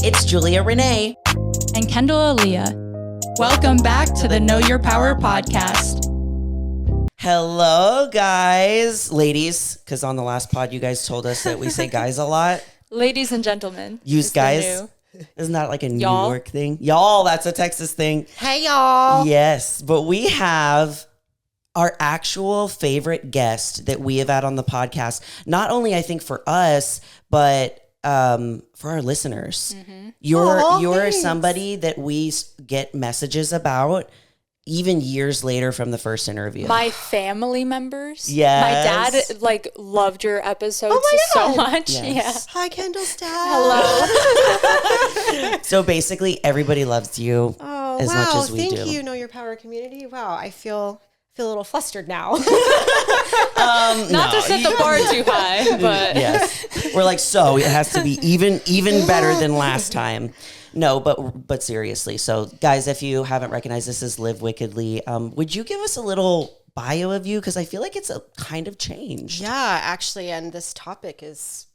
It's Julia Renee. And Kendall Aaliyah. Welcome back to the Know Your Power podcast. Hello, guys. Ladies, because on the last pod, you guys told us that we say guys a lot. Ladies and gentlemen. Use guys. Isn't that like a New York thing? Y'all, that's a Texas thing. Hey, y'all. Yes, but we have our actual favorite guest that we have had on the podcast. Not only, I think, for us, but for our listeners. Mm-hmm. You're somebody that we get messages about even years later from the first interview. My family members. Yes. My dad loved your episodes so much. Yes. Yeah. Hi, Kendall's dad. Hello. So basically everybody loves you as much as we do. Thank you, Know Your Power community. Wow, I feel a little flustered now. Not to set the bar too high, but yes. We're like, so it has to be even better than last time. No, but seriously. So guys, if you haven't recognized, this is Live Wickedly. Would you give us a little bio of you? Because I feel like it's a kind of changed. Yeah, actually, and this topic has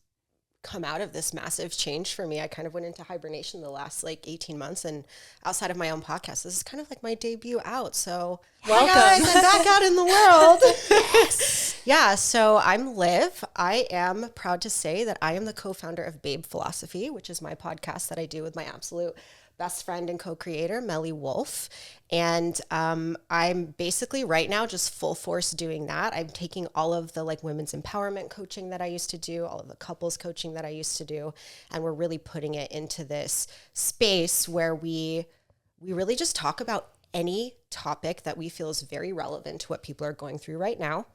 come out of this massive change for me. I kind of went into hibernation the last 18 months, and outside of my own podcast, this is kind of like my debut out. So welcome. Hi guys, I'm back out in the world. Yes. Yeah, so I'm Liv. I am proud to say that I am the co-founder of Babe Philosophy, which is my podcast that I do with my absolute best friend and co-creator, Melly Wolf. And I'm basically right now just full force doing that. I'm taking all of the women's empowerment coaching that I used to do, all of the couples coaching that I used to do, and we're really putting it into this space where we really just talk about any topic that we feel is very relevant to what people are going through right now.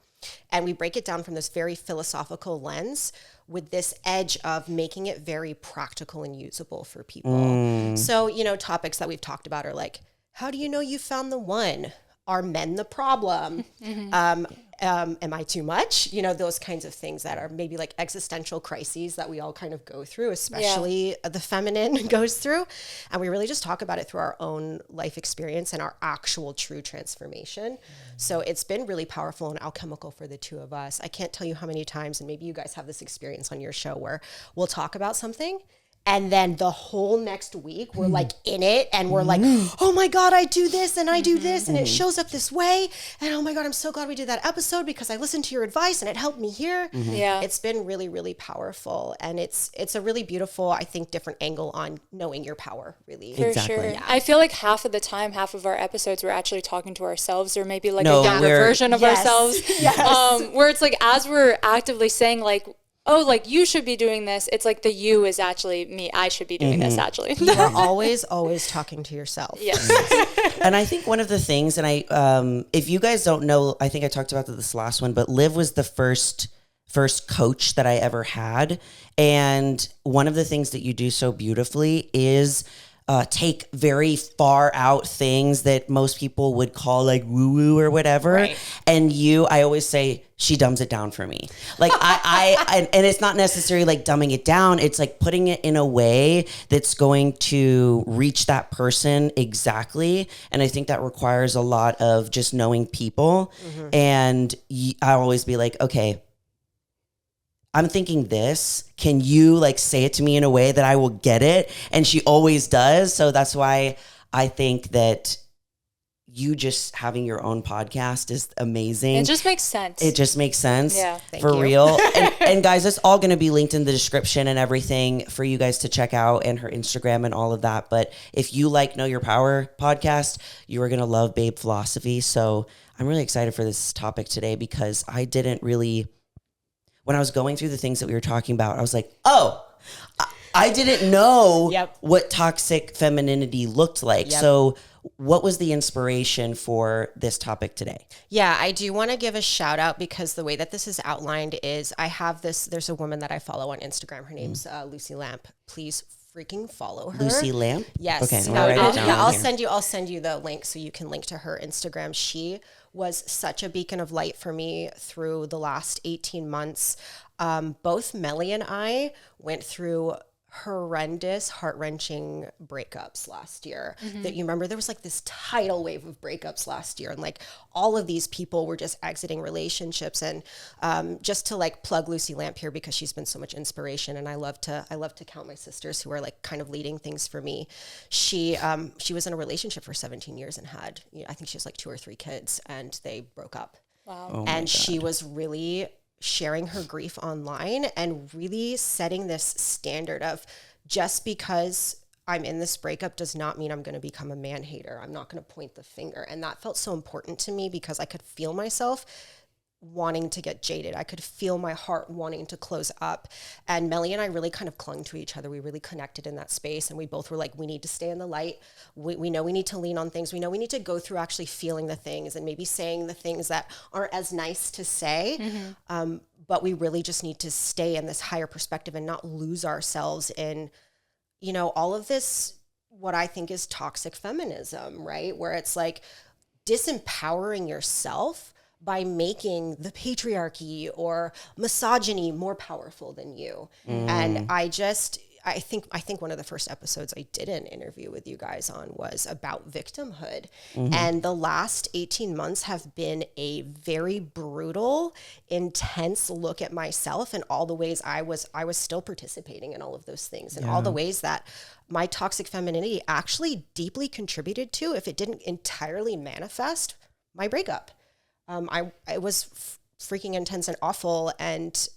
And we break it down from this very philosophical lens with this edge of making it very practical and usable for people. So, topics that we've talked about are like, how do you know you found the one? Are men the problem? Mm-hmm. Am I too much? Those kinds of things that are maybe like existential crises that we all kind of go through, especially the feminine goes through. And we really just talk about it through our own life experience and our actual true transformation. So it's been really powerful and alchemical for the two of us. I can't tell you how many times, and maybe you guys have this experience on your show, where we'll talk about something and then the whole next week we're in it and we're like, oh my God, I do this and I do this and it shows up this way. And oh my God, I'm so glad we did that episode because I listened to your advice and it helped me here. Mm-hmm. Yeah. It's been really, really powerful. And it's a really beautiful, I think, different angle on knowing your power, really. For sure. Yeah. I feel like half of the time, half of our episodes, we're actually talking to ourselves or maybe a younger version of ourselves. Yes. Where it's as we're actively saying you should be doing this. It's the you is actually me. I should be doing this actually. You are always talking to yourself. Yes. And I think one of the things, and if you guys don't know, I think I talked about this last one, but Liv was the first coach that I ever had. And one of the things that you do so beautifully is take very far out things that most people would call woo-woo or whatever. Right. And I always say, she dumbs it down for me. And it's not necessarily dumbing it down. It's putting it in a way that's going to reach that person exactly. And I think that requires a lot of just knowing people. Mm-hmm. And I always be like, okay, I'm thinking this. Can you say it to me in a way that I will get it? And she always does. So that's why I think that you just having your own podcast is amazing. It just makes sense. Yeah. Thank you. Real. and guys, it's all going to be linked in the description and everything for you guys to check out, and her Instagram and all of that. But if you Know Your Power podcast, you are going to love Babe Philosophy. So I'm really excited for this topic today because I didn't really, when I was going through the things that we were talking about, I was like, oh, I didn't know what toxic femininity looked like. Yep. So what was the inspiration for this topic today? Yeah, I do want to give a shout out because the way that this is outlined is I have there's a woman that I follow on Instagram. Her name's Lucy Lamp. Please freaking follow her. Lucy Lamp? Yes. Okay, I'll send you the link so you can link to her Instagram. She was such a beacon of light for me through the last 18 months. Both Melly and I went through horrendous, heart-wrenching breakups last year that you remember. There was like this tidal wave of breakups last year, and like all of these people were just exiting relationships. And just to like plug Lucy Lamp here, because she's been so much inspiration, and I love to count my sisters who are like kind of leading things for me. She was in a relationship for 17 years and had, I think she has like 2 or 3 kids, and they broke up. Wow. Oh and she was really sharing her grief online and really setting this standard of, just because I'm in this breakup does not mean I'm going to become a man hater. I'm not going to point the finger. And that felt so important to me, because I could feel myself wanting to get jaded. I could feel my heart wanting to close up. And Melly and I really kind of clung to each other. We really connected in that space. And we both were like, we need to stay in the light. We know we need to lean on things. We know we need to go through actually feeling the things and maybe saying the things that aren't as nice to say. But we really just need to stay in this higher perspective and not lose ourselves in, all of this, what I think is toxic feminism, right? Where it's like disempowering yourself by making the patriarchy or misogyny more powerful than you. And I think one of the first episodes I did an interview with you guys on was about victimhood. And the last 18 months have been a very brutal, intense look at myself and all the ways I was still participating in all of those things, and all the ways that my toxic femininity actually deeply contributed to, if it didn't entirely manifest, my breakup. It was freaking intense and awful. And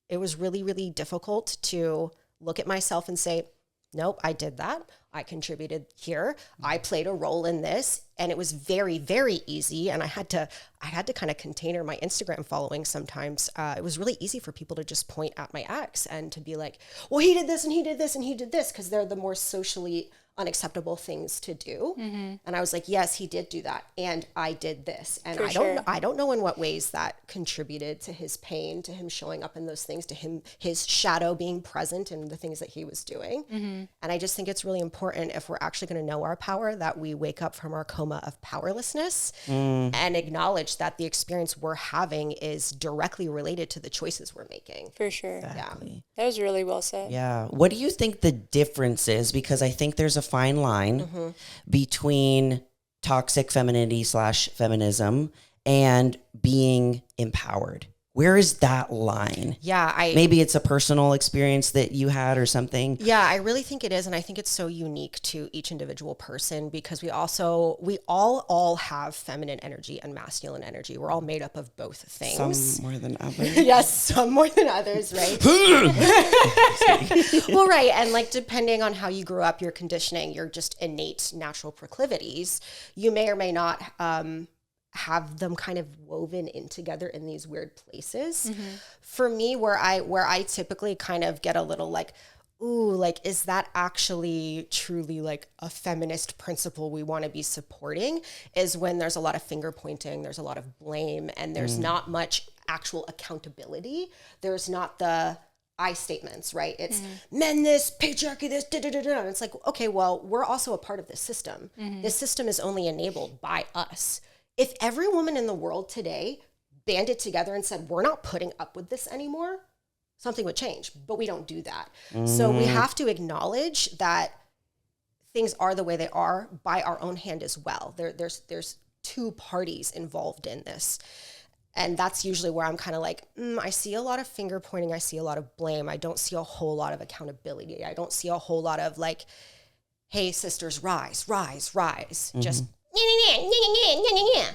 it was really, really difficult to look at myself and say, nope, I did that. I contributed here. I played a role in this. And it was very, very easy. And I had to kind of container my Instagram following sometimes. It was really easy for people to just point at my ex and to be like, well, he did this and he did this and he did this, because they're the more socially unacceptable things to do. And I was like, yes, he did do that. And I did this. And I don't know in what ways that contributed to his pain, to him showing up in those things, to his shadow being present in the things that he was doing. And I just think it's really important, if we're actually going to know our power, that we wake up from our coma of powerlessness and acknowledge that the experience we're having is directly related to the choices we're making. For sure. Exactly. Yeah. That was really well said. Yeah. What do you think the difference is? Because I think there's a fine line between toxic femininity / feminism and being empowered. Where is that line? Yeah, maybe it's a personal experience that you had or something. Yeah, I really think it is. And I think it's so unique to each individual person, because we all have feminine energy and masculine energy. We're all made up of both things. Some more than others. Yes, some more than others, right? Well, right. And like, depending on how you grew up, your conditioning, your just innate natural proclivities, you may or may not have them kind of woven in together in these weird places. For me, where I typically kind of get a little like, ooh, like, is that actually truly like a feminist principle we want to be supporting, is when there's a lot of finger pointing, there's a lot of blame, and there's not much actual accountability. There's not the I statements, right? It's men this, patriarchy this, da-da-da-da. And it's like, okay, well, we're also a part of this system. This system is only enabled by us. If every woman in the world today banded together and said, we're not putting up with this anymore, something would change. But we don't do that. So we have to acknowledge that things are the way they are by our own hand as well. There's 2 parties involved in this. And that's usually where I'm kind of like, I see a lot of finger pointing. I see a lot of blame. I don't see a whole lot of accountability. I don't see a whole lot of like, hey, sisters, rise, rise, rise. Just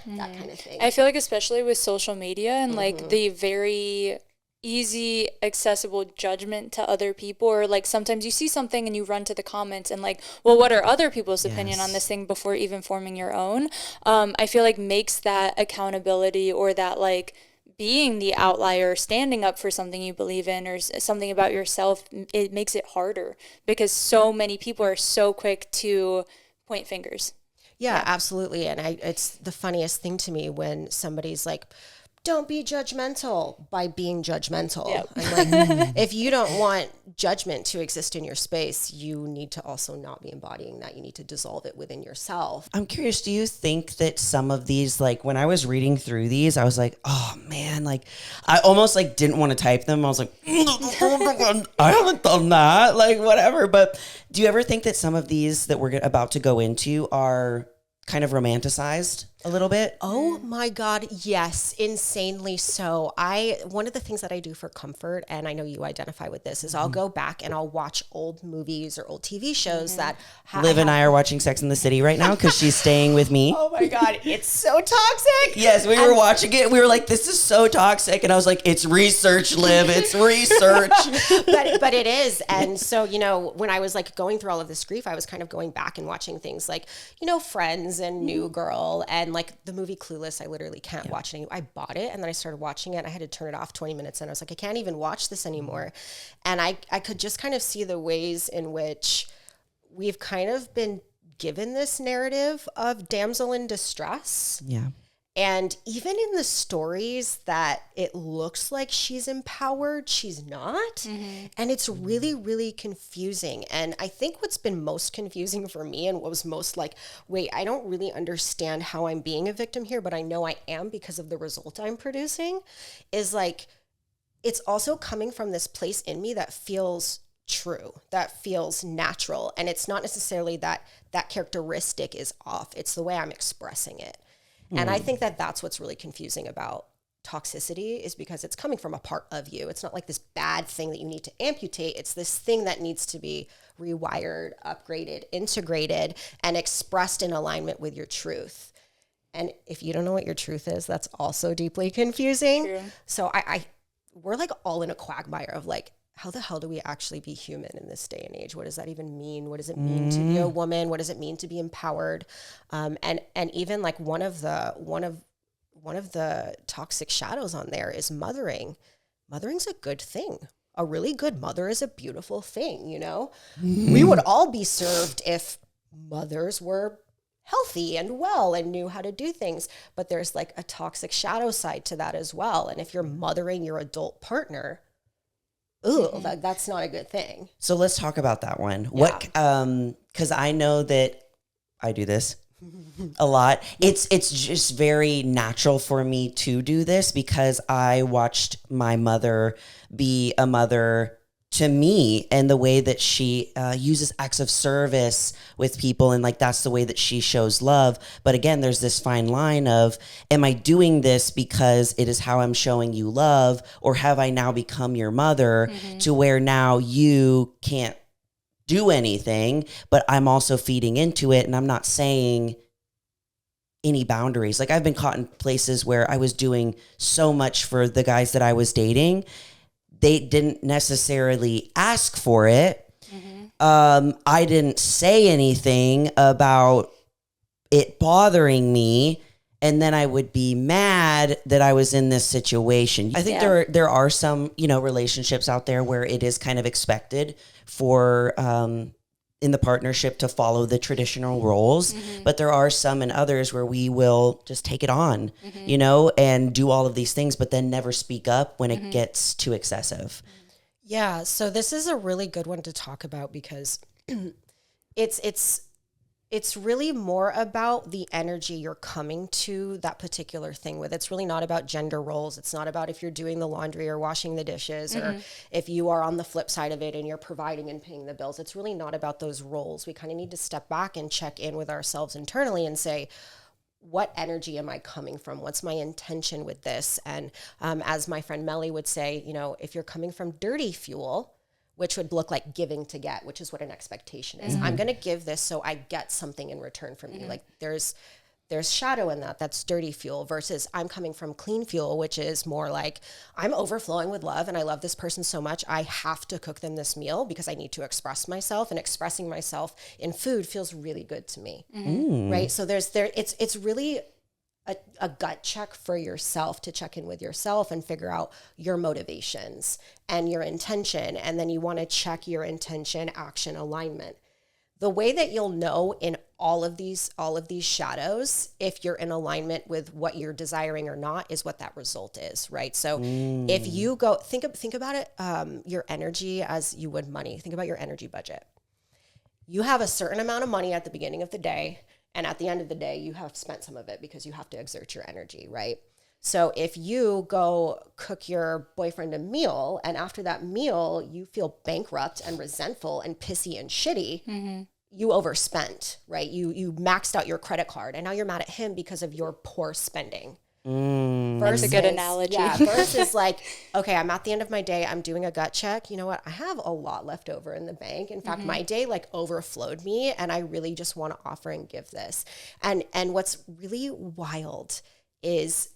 that kind of thing. I feel like especially with social media and like the very easy, accessible judgment to other people, or like sometimes you see something and you run to the comments and like, well, what are other people's opinion on this thing before even forming your own? I feel like makes that accountability, or that like being the outlier, standing up for something you believe in or something about yourself, it makes it harder, because so many people are so quick to point fingers. Yeah, absolutely. And it's the funniest thing to me when somebody's like don't be judgmental by being judgmental. Yep. I'm like, if you don't want judgment to exist in your space, you need to also not be embodying that. You need to dissolve it within yourself. I'm curious, do you think that some of these, like when I was reading through these, I was like, oh man, like I almost like didn't want to type them. I was like, I haven't done that, like whatever. But do you ever think that some of these that we're about to go into are kind of romanticized a little bit? Oh my God, yes, insanely so. One of the things that I do for comfort, and I know you identify with this, is I'll go back and I'll watch old movies or old TV shows that Liv and I are watching Sex and the City right now because she's staying with me. Oh my God, it's so toxic. Yes, we were watching it. We were like, this is so toxic. And I was like, it's research, Liv. It's research. but it is. And so, you know, when I was like going through all of this grief, I was kind of going back and watching things like, you know, Friends and New Girl and like the movie Clueless. I literally can't watch it anymore. I bought it and then I started watching it and I had to turn it off 20 minutes and I was like, I can't even watch this anymore. And I could just kind of see the ways in which we've kind of been given this narrative of damsel in distress. Yeah. And even in the stories that it looks like she's empowered, she's not. Mm-hmm. And it's really, really confusing. And I think what's been most confusing for me and what was most like, wait, I don't really understand how I'm being a victim here, but I know I am because of the result I'm producing, is like, it's also coming from this place in me that feels true, that feels natural. And it's not necessarily that that characteristic is off. It's the way I'm expressing it. And I think that that's what's really confusing about toxicity, is because it's coming from a part of you. It's not like this bad thing that you need to amputate. It's this thing that needs to be rewired, upgraded, integrated, and expressed in alignment with your truth. And if you don't know what your truth is, that's also deeply confusing. True. So we're like all in a quagmire of like, how the hell do we actually be human in this day and age? What does that even mean? What does it mean to be a woman? What does it mean to be empowered? And even like one of the toxic shadows on there is mothering. Mothering's a good thing. A really good mother is a beautiful thing, you know? Mm-hmm. We would all be served if mothers were healthy and well and knew how to do things. But there's like a toxic shadow side to that as well. And if you're mothering your adult partner, that's not a good thing. So let's talk about that one. Yeah. What, because I know that I do this a lot. It's just very natural for me to do this because I watched my mother be a mother to me, and the way that she uses acts of service with people, and like that's the way that she shows love. But again, there's this fine line of, am I doing this because it is how I'm showing you love, or have I now become your mother to where now you can't do anything, but I'm also feeding into it, and I'm not saying any boundaries. Like I've been caught in places where I was doing so much for the guys that I was dating. They didn't necessarily ask for it. Mm-hmm. I didn't say anything about it bothering me. And then I would be mad that I was in this situation. I think there are some, relationships out there where it is kind of expected for, in the partnership to follow the traditional roles, but there are some and others where we will just take it on, and do all of these things, but then never speak up when it gets too excessive. Yeah. So this is a really good one to talk about because it's really more about the energy you're coming to that particular thing with. It's really not about gender roles. It's not about if you're doing the laundry or washing the dishes or if you are on the flip side of it and you're providing and paying the bills. It's really not about those roles. We kind of need to step back and check in with ourselves internally and say, what energy am I coming from? What's my intention with this? And as my friend Melly would say, if you're coming from dirty fuel, which would look like giving to get, which is what an expectation is. I'm going to give this so I get something in return from you. Like there's shadow in that. That's dirty fuel versus I'm coming from clean fuel, which is more like I'm overflowing with love and I love this person so much. I have to cook them this meal because I need to express myself, and expressing myself in food feels really good to me. Right. So it's really a gut check for yourself to check in with yourself and figure out your motivations and your intention. And then you want to check your intention, action, alignment. The way that you'll know in all of these shadows, if you're in alignment with what you're desiring or not, is what that result is, right? So if you go, think about it, your energy as you would money. Think about your energy budget. You have a certain amount of money at the beginning of the day, and at the end of the day, you have spent some of it because you have to exert your energy, right? So if you go cook your boyfriend a meal, and after that meal, you feel bankrupt and resentful and pissy and shitty, you overspent, right? You maxed out your credit card, and now you're mad at him because of your poor spending. That's a good analogy. Yeah, versus like, okay, I'm at the end of my day, I'm doing a gut check. You know what? I have a lot left over in the bank. In fact, my day like overflowed me, and I really just want to offer and give this. And what's really wild is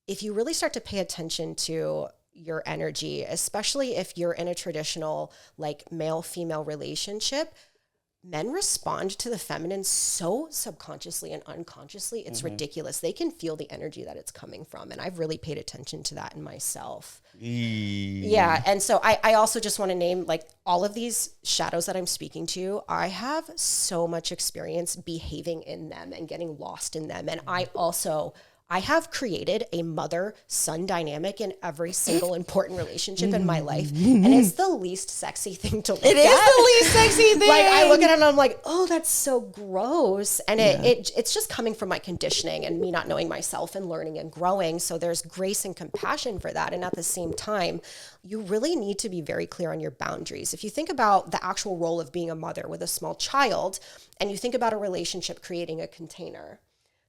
if you really start to pay attention to your energy, especially if you're in a traditional like male-female relationship, men respond to the feminine so subconsciously and unconsciously. It's ridiculous. They can feel the energy that it's coming from. And I've really paid attention to that in myself. Yeah. And so I also just want to name like all of these shadows that I'm speaking to. I have so much experience behaving in them and getting lost in them. And I have created a mother-son dynamic in every single important relationship in my life. And it's the least sexy thing to look at. It is the least sexy thing. Like I look at it and I'm like, oh, that's so gross. And it's just coming from my conditioning and me not knowing myself and learning and growing. So there's grace and compassion for that. And at the same time, you really need to be very clear on your boundaries. If you think about the actual role of being a mother with a small child, and you think about a relationship creating a container,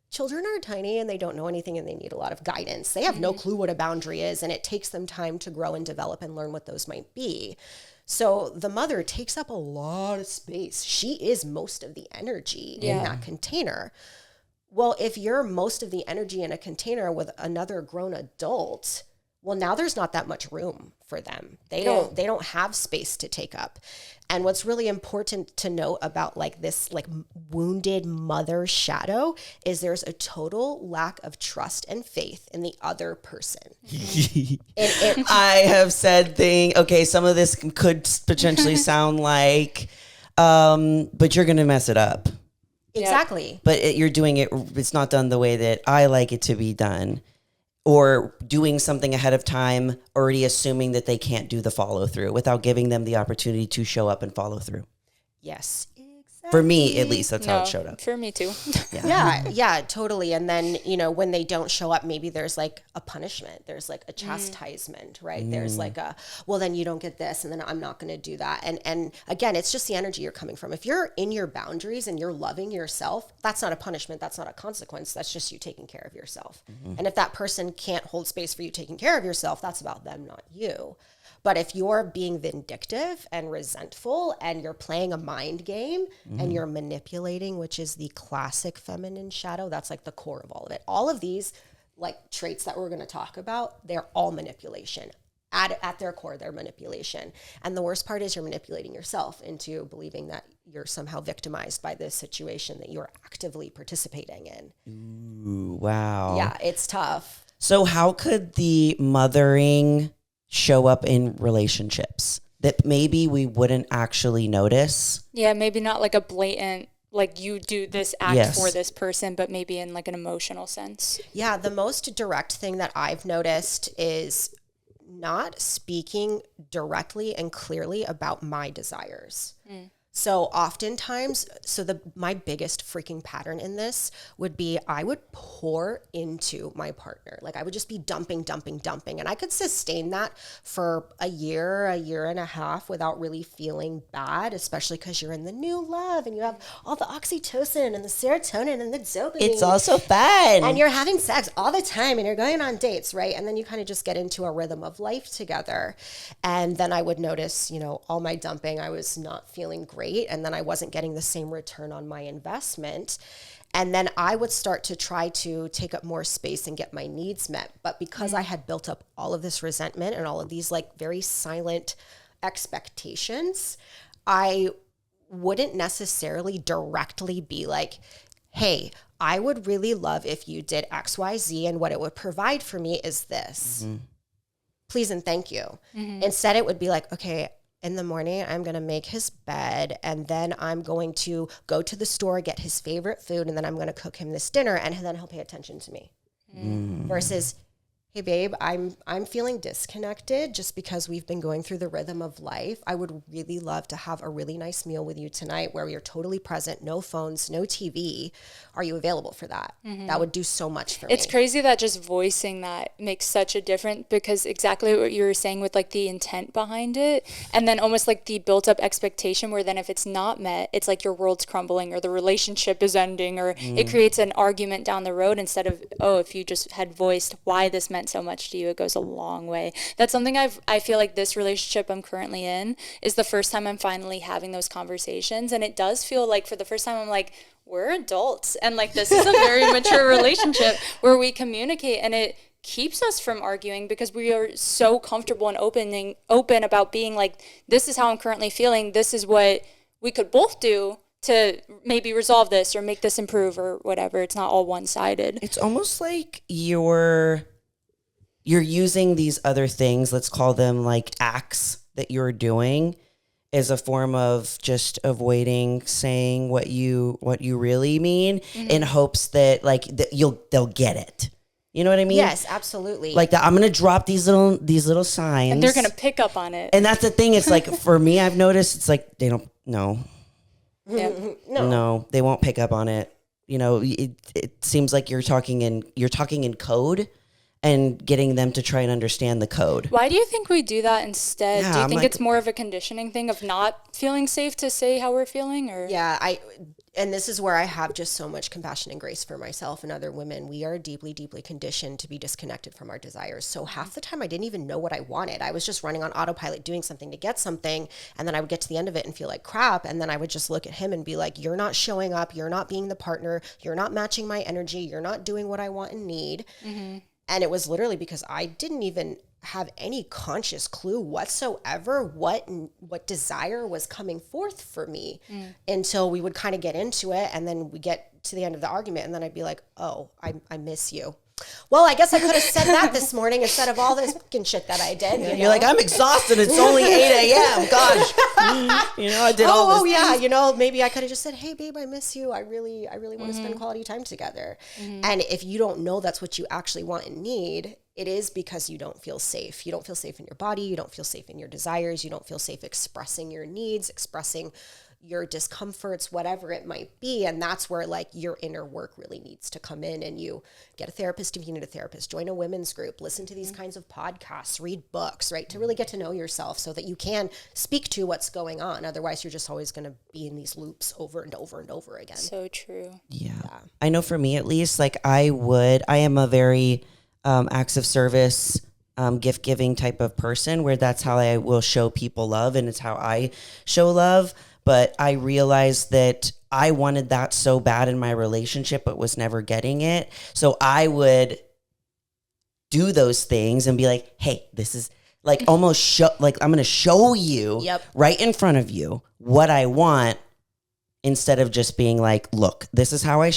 children are tiny and they don't know anything and they need a lot of guidance. They have no clue what a boundary is, and it takes them time to grow and develop and learn what those might be. So the mother takes up a lot of space. She is most of the energy in that container. Well, if you're most of the energy in a container with another grown adult, well, now there's not that much room for them. They don't have space to take up. And what's really important to note about like this like wounded mother shadow is there's a total lack of trust and faith in the other person. I have said some of this could potentially sound like, but you're going to mess it up. Exactly. But you're doing it, it's not done the way that I like it to be done. Or doing something ahead of time, already assuming that they can't do the follow through without giving them the opportunity to show up and follow through. Yes, exactly. For me, at least, that's how it showed up. For me too. Yeah, totally. And then, when they don't show up, maybe there's like a punishment. There's like a chastisement, right? There's like well, then you don't get this, and then I'm not going to do that. And again, it's just the energy you're coming from. If you're in your boundaries and you're loving yourself, that's not a punishment. That's not a consequence. That's just you taking care of yourself. And if that person can't hold space for you taking care of yourself, that's about them, not you. But if you're being vindictive and resentful and you're playing a mind game and you're manipulating, which is the classic feminine shadow, that's like the core of all of it. All of these like traits that we're going to talk about, they're all manipulation. At their core, they're manipulation. And the worst part is you're manipulating yourself into believing that you're somehow victimized by this situation that you're actively participating in. Ooh, wow. Yeah, it's tough. So how could the mothering show up in relationships that maybe we wouldn't actually notice? Yeah, maybe not like a blatant, like you do this act for this person, but maybe in like an emotional sense. Yeah, the most direct thing that I've noticed is not speaking directly and clearly about my desires. So oftentimes, my biggest freaking pattern in this would be I would pour into my partner. Like I would just be dumping. And I could sustain that for a year and a half without really feeling bad, especially because you're in the new love and you have all the oxytocin and the serotonin and the dopamine. It's also fun. And you're having sex all the time and you're going on dates, right? And then you kind of just get into a rhythm of life together. And then I would notice, all my dumping, I was not feeling great. And then I wasn't getting the same return on my investment. And then I would start to try to take up more space and get my needs met. But because I had built up all of this resentment and all of these like very silent expectations, I wouldn't necessarily directly be like, hey, I would really love if you did X, Y, Z, and what it would provide for me is this. Please and thank you. Instead, it would be like, okay, in the morning, I'm going to make his bed, and then I'm going to go to the store, get his favorite food, and then I'm going to cook him this dinner, and then he'll pay attention to me. Versus, hey babe, I'm feeling disconnected just because we've been going through the rhythm of life. I would really love to have a really nice meal with you tonight where we are totally present, no phones, no TV. Are you available for that? That would do so much for me. It's crazy that just voicing that makes such a difference, because exactly what you were saying with like the intent behind it, and then almost like the built up expectation where then if it's not met, it's like your world's crumbling or the relationship is ending, or it creates an argument down the road instead of, oh, if you just had voiced why this meant so much to you, it goes a long way. That's something I feel like this relationship I'm currently in is the first time I'm finally having those conversations, and it does feel like for the first time I'm like, we're adults, and like this is a very mature relationship where we communicate, and it keeps us from arguing because we are so comfortable and open about being like, this is how I'm currently feeling, this is what we could both do to maybe resolve this or make this improve or whatever. It's not all one-sided. It's almost like you're using these other things, let's call them like acts that you're doing, as a form of just avoiding saying what you really mean, in hopes that like they'll get it. You know what I mean? Yes, absolutely. Like that, I'm gonna drop these little signs, And they're gonna pick up on it. And that's the thing. It's like for me, I've noticed it's like they don't know. Yeah. No, they won't pick up on it. You know, it seems like you're talking in code, and getting them to try and understand the code. Why do you think we do that instead? Do you think it's more of a conditioning thing of not feeling safe to say how we're feeling? Or and this is where I have just so much compassion and grace for myself and other women. We are deeply, deeply conditioned to be disconnected from our desires. So half the time I didn't even know what I wanted. I was just running on autopilot, doing something to get something. And then I would get to the end of it and feel like crap. And then I would just look at him and be like, you're not showing up. You're not being the partner. You're not matching my energy. You're not doing what I want and need. And it was literally because I didn't even have any conscious clue whatsoever what desire was coming forth for me until we would kind of get into it. And then we get to the end of the argument, and then I'd be like, oh, I miss you. Well, I guess I could have said that this morning instead of all this fucking shit that I did. You're like, I'm exhausted. It's only 8 a.m. Gosh. I did all this. Oh, yeah. Maybe I could have just said, hey, babe, I miss you. I really want to spend quality time together. And if you don't know that's what you actually want and need, it is because you don't feel safe. You don't feel safe in your body. You don't feel safe in your desires. You don't feel safe expressing your needs, expressing your discomforts, whatever it might be. And that's where like your inner work really needs to come in, and you get a therapist if you need a therapist, join a women's group, listen to these kinds of podcasts, read books, right? To really get to know yourself so that you can speak to what's going on. Otherwise, you're just always going to be in these loops over and over and over again. So true. Yeah. I know for me, at least, like I am a very acts of service, gift giving type of person, where that's how I will show people love, and it's how I show love. But I realized that I wanted that so bad in my relationship, but was never getting it. So I would do those things and be like, hey, this is like almost I'm going to show you right in front of you what I want, instead of just being like, look, this is how I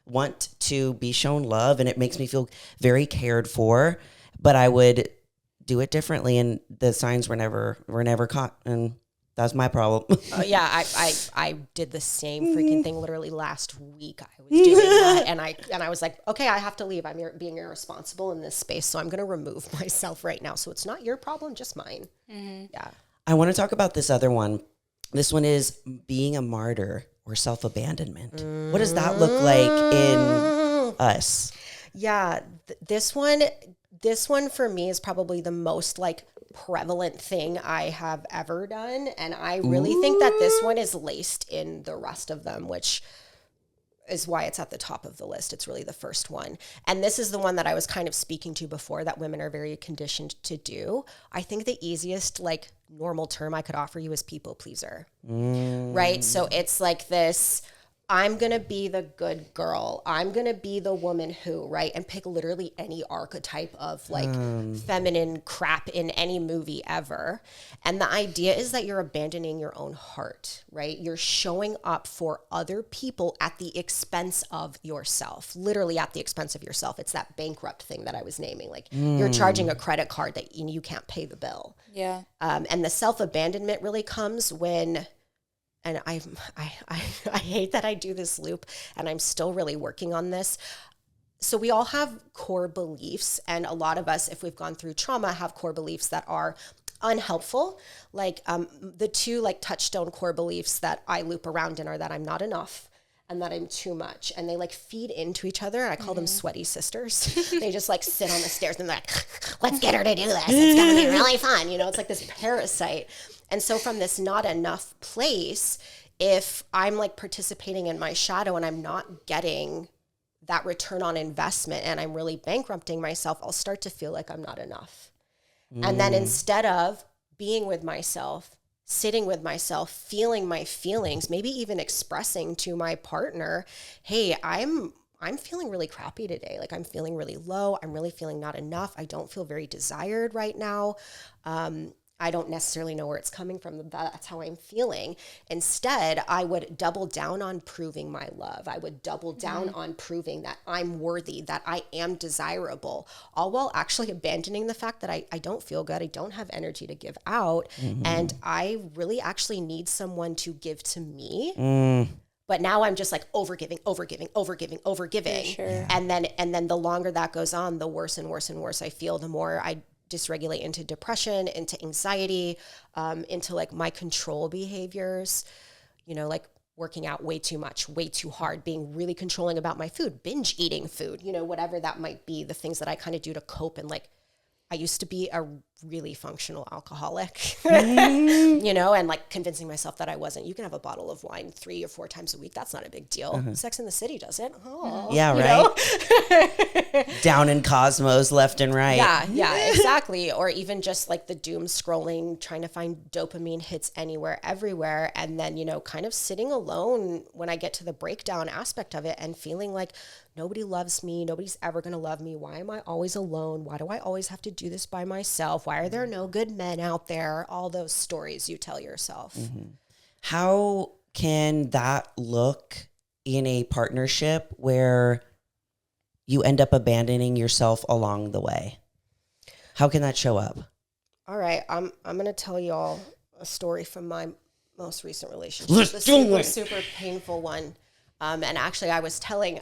want to be shown love, and it makes me feel very cared for. But I would do it differently, and the signs were never caught, and that's my problem. I did the same freaking thing literally last week. I was doing that, and I was like, okay, I have to leave. I'm being irresponsible in this space, so I'm going to remove myself right now. So it's not your problem, just mine. Yeah. I want to talk about this other one. This one is being a martyr or self-abandonment. What does that look like in us? Yeah, this one for me is probably the most like prevalent thing I have ever done, and I really think that this one is laced in the rest of them, which is why it's at the top of the list. It's really the first one. And this is the one that I was kind of speaking to before, that women are very conditioned to do. I think the easiest like normal term I could offer you is people pleaser. Right? So it's like this, I'm going to be the good girl. I'm going to be the woman who, right? And pick literally any archetype of like feminine crap in any movie ever. And the idea is that you're abandoning your own heart, right? You're showing up for other people at the expense of yourself, literally at the expense of yourself. It's that bankrupt thing that I was naming. Like you're charging a credit card that you can't pay the bill. Yeah. And the self-abandonment really comes when... And I hate that I do this loop, and I'm still really working on this. So we all have core beliefs, and a lot of us, if we've gone through trauma, have core beliefs that are unhelpful. Like the two like touchstone core beliefs that I loop around in are that I'm not enough and that I'm too much. And they like feed into each other. I call them sweaty sisters. They just like sit on the stairs and they're like, let's get her to do this. It's going to be really fun. You know, it's like this parasite. And so from this not enough place, if I'm like participating in my shadow and I'm not getting that return on investment and I'm really bankrupting myself, I'll start to feel like I'm not enough. And then instead of being with myself, sitting with myself, feeling my feelings, maybe even expressing to my partner, hey, I'm feeling really crappy today. Like I'm feeling really low. I'm really feeling not enough. I don't feel very desired right now. I don't necessarily know where it's coming from. That's how I'm feeling. Instead, I would double down on proving my love. I would double down on proving that I'm worthy, that I am desirable, all while actually abandoning the fact that I don't feel good. I don't have energy to give out. And I really actually need someone to give to me. But now I'm just like overgiving. Sure. And then the longer that goes on, the worse and worse and worse I feel, the more I dysregulate into depression, into anxiety, into like my control behaviors, you know, like working out way too much, way too hard, being really controlling about my food, binge eating food, you know, whatever that might be, the things that I kind of do to cope. And like, I used to be a really functional alcoholic, you know, and like convincing myself that I wasn't. You can have a bottle of wine 3 or 4 times a week. That's not a big deal. Sex in the City does it. Oh, yeah, right. Down in Cosmos left and right. Yeah, exactly. Or even just like the doom scrolling, trying to find dopamine hits anywhere, everywhere. And then, you know, kind of sitting alone when I get to the breakdown aspect of it and feeling like nobody loves me. Nobody's ever going to love me. Why am I always alone? Why do I always have to do this by myself? Why are there no good men out there? All those stories you tell yourself. How can that look in a partnership where you end up abandoning yourself along the way? How can that show up? All right. I'm going to tell y'all a story from my most recent relationship. Let's do it. Super painful one. And actually I was telling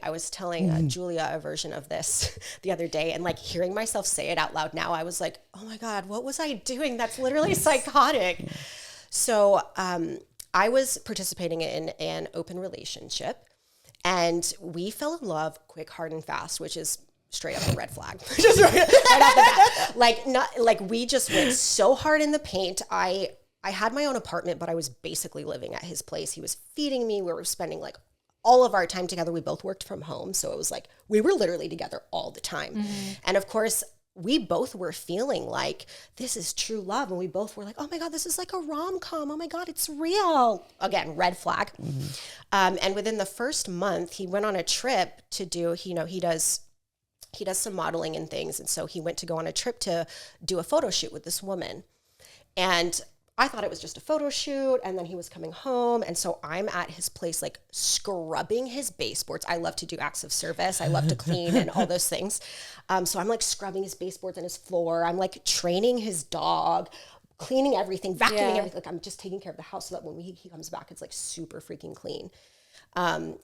Julia a version of this the other day, and like hearing myself say it out loud now, I was like, oh my God, what was I doing? That's literally psychotic. So I was participating in an open relationship, and we fell in love quick, hard, and fast, which is straight up a red flag. Just right off the bat. We just went so hard in the paint. I had my own apartment, but I was basically living at his place. He was feeding me. We were spending like all of our time together. We both worked from home. So it was like, we were literally together all the time. And of course, we both were feeling like this is true love. And we both were like, oh my God, this is like a rom-com. Oh my God, it's real. Again, red flag. And within the first month, he went on a trip to do, he does some modeling and things. And so he went to go on a trip to do a photo shoot with this woman. And I thought it was just a photo shoot, and then he was coming home. And so I'm at his place, like scrubbing his baseboards. I love to do acts of service. I love to clean and all those things. So I'm like scrubbing his baseboards and his floor. I'm like training his dog, cleaning everything, vacuuming everything. Like I'm just taking care of the house so that when he comes back, it's like super freaking clean.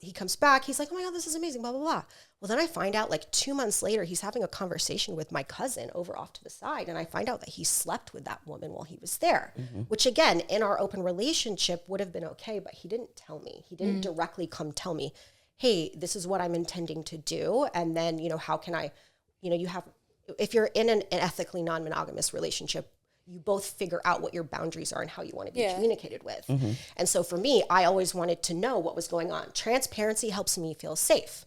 He comes back, he's like, oh my God, this is amazing, blah, blah, blah. Well, then I find out like 2 months later, he's having a conversation with my cousin over off to the side. And I find out that he slept with that woman while he was there, which again, in our open relationship would have been okay, but he didn't tell me. He didn't directly come tell me, hey, this is what I'm intending to do. And then, how can I, if you're in an ethically non-monogamous relationship, you both figure out what your boundaries are and how you want to be communicated with. And so for me, I always wanted to know what was going on. Transparency helps me feel safe.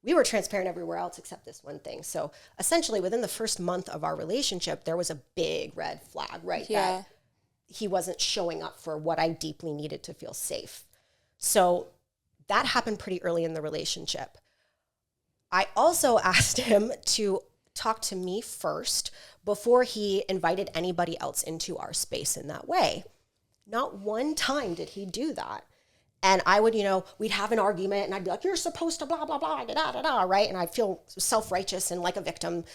We were transparent everywhere else except this one thing. So essentially within the first month of our relationship, there was a big red flag, right? That he wasn't showing up for what I deeply needed to feel safe. So that happened pretty early in the relationship. I also asked him to talk to me first before he invited anybody else into our space in that way. Not one time did he do that. And I would, we'd have an argument and I'd be like, you're supposed to blah, blah, blah, da, da, da, da, right? And I'd feel self-righteous and like a victim.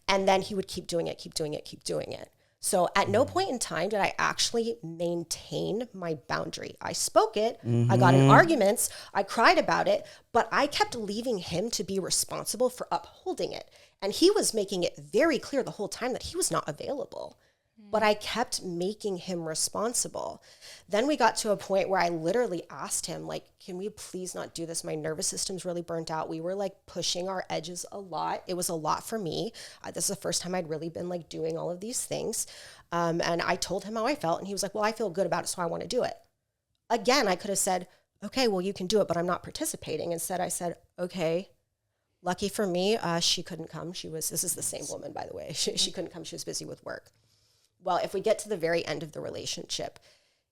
And then he would keep doing it, keep doing it, keep doing it. So at no point in time did I actually maintain my boundary. I spoke it, I got in arguments, I cried about it, but I kept leaving him to be responsible for upholding it. And he was making it very clear the whole time that he was not available. But I kept making him responsible. Then we got to a point where I literally asked him, like, can we please not do this? My nervous system's really burnt out. We were like pushing our edges a lot. It was a lot for me. This is the first time I'd really been like doing all of these things. And I told him how I felt and he was like, well, I feel good about it, so I want to do it. Again, I could have said, okay, well, you can do it, but I'm not participating. Instead, I said, okay. Lucky for me, she couldn't come. This is the same woman, by the way. She couldn't come. She was busy with work. Well, if we get to the very end of the relationship,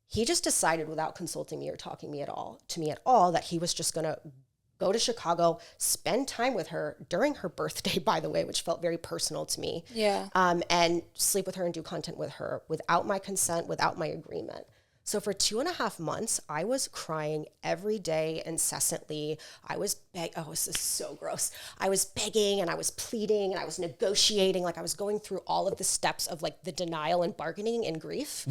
he just decided without consulting me or talking to me at all, that he was just going to go to Chicago, spend time with her during her birthday, by the way, which felt very personal to me. Yeah. And sleep with her and do content with her without my consent, without my agreement. So for 2.5 months, I was crying every day incessantly. I was this is so gross. I was begging and I was pleading and I was negotiating. Like I was going through all of the steps of like the denial and bargaining and grief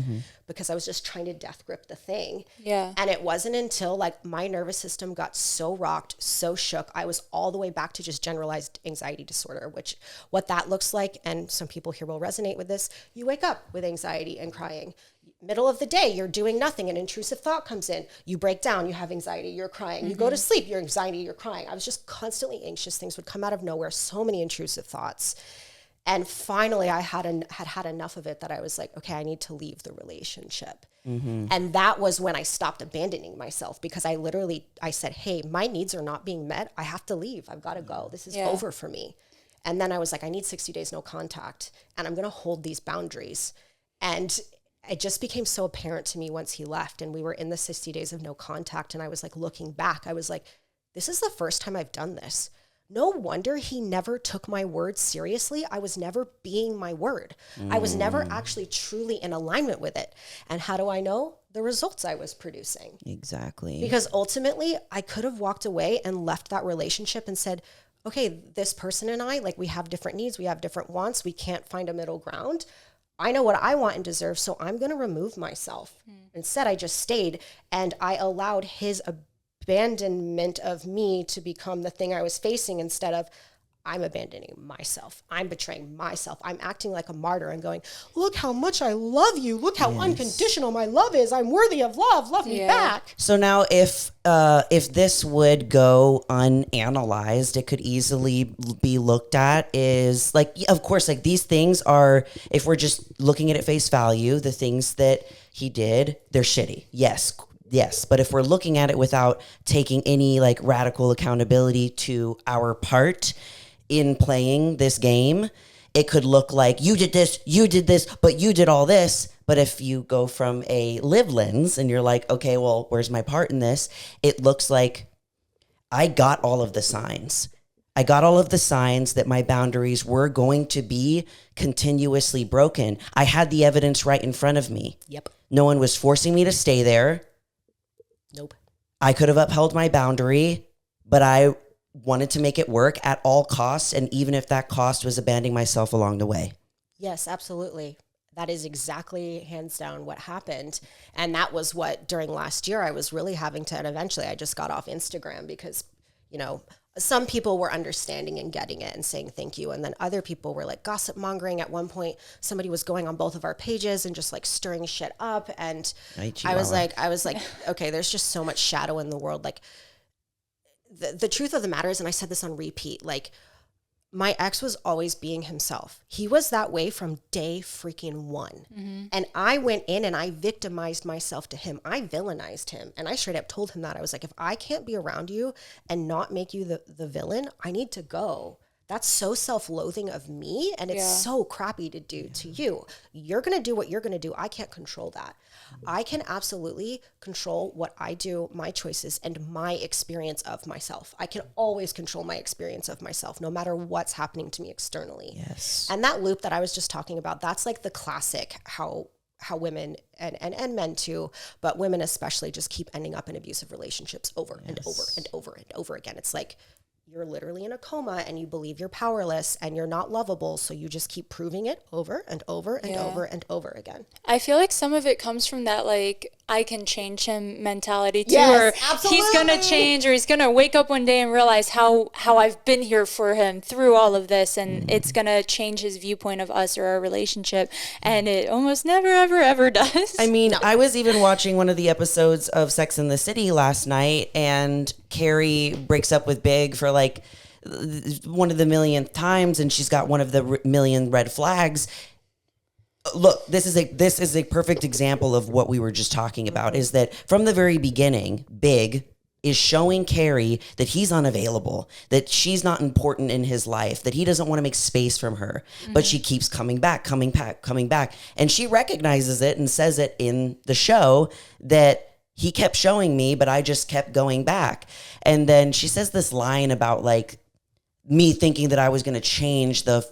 because I was just trying to death grip the thing. Yeah. And it wasn't until like my nervous system got so rocked, so shook, I was all the way back to just generalized anxiety disorder, which what that looks like, and some people here will resonate with this, you wake up with anxiety and crying. Middle of the day, you're doing nothing, an intrusive thought comes in, you break down, you have anxiety, you're crying, you go to sleep, you're anxiety, you're crying. I was just constantly anxious. Things would come out of nowhere, so many intrusive thoughts. And finally, I had enough of it that I was like, okay, I need to leave the relationship. And that was when I stopped abandoning myself, because I said, hey, my needs are not being met. I have to leave. I've got to go. This is over for me. And then I was like, I need 60 days, no contact. And I'm going to hold these boundaries. And it just became so apparent to me once he left and we were in the 60 days of no contact. And I was like, looking back, I was like, this is the first time I've done this. No wonder he never took my word seriously. I was never being my word. I was never actually truly in alignment with it. And how do I know? The results I was producing. Exactly. Because ultimately I could have walked away and left that relationship and said, okay, this person and I, like, we have different needs. We have different wants. We can't find a middle ground. I know what I want and deserve, so I'm going to remove myself. Instead, I just stayed and I allowed his abandonment of me to become the thing I was facing, instead of I'm abandoning myself. I'm betraying myself. I'm acting like a martyr and going, look how much I love you. Look how unconditional my love is. I'm worthy of love. Love me back. So now if this would go unanalyzed, it could easily be looked at is like, of course, like these things are, if we're just looking at it face value, the things that he did, they're shitty. Yes. But if we're looking at it without taking any like radical accountability to our part in playing this game, it could look like you did this, but you did all this. But if you go from a live lens and you're like, okay, well, where's my part in this? It looks like I got all of the signs. I got all of the signs that my boundaries were going to be continuously broken. I had the evidence right in front of me. Yep. No one was forcing me to stay there. Nope. I could have upheld my boundary, but I wanted to make it work at all costs. And even if that cost was abandoning myself along the way. Yes, absolutely. That is exactly hands down what happened. And that was what during last year I was really having to, and eventually I just got off Instagram because, some people were understanding and getting it and saying thank you. And then other people were like gossip mongering. At one point, somebody was going on both of our pages and just like stirring shit up. And I was like, okay, there's just so much shadow in the world. Like the truth of the matter is, and I said this on repeat, like my ex was always being himself. He was that way from day freaking one. Mm-hmm. And I went in and I victimized myself to him. I villainized him. And I straight up told him that. I was like, if I can't be around you and not make you the villain, I need to go. that's so self-loathing of me, and it's so crappy to do to you. You're going to do what you're going to do. I can't control that. I can absolutely control what I do, my choices, and my experience of myself. I can always control my experience of myself, no matter what's happening to me externally. Yes. And that loop that I was just talking about, that's like the classic how women and men too, but women especially, just keep ending up in abusive relationships over and over and over and over again. It's like, you're literally in a coma and you believe you're powerless and you're not lovable. So you just keep proving it over and over and over and over again. I feel like some of it comes from that, like, I can change him mentality too. Yes, or absolutely. He's going to change, or he's going to wake up one day and realize how I've been here for him through all of this. And it's going to change his viewpoint of us or our relationship. And it almost never, ever, ever does. I mean, I was even watching one of the episodes of Sex and the City last night, and Carrie breaks up with Big for like one of the millionth times, and she's got one of the million red flags. Look, this is a perfect example of what we were just talking about, is that from the very beginning, Big is showing Carrie that he's unavailable, that she's not important in his life, that he doesn't want to make space from her, but she keeps coming back. And she recognizes it and says it in the show that he kept showing me, but I just kept going back. And then she says this line about like me thinking that I was going to change the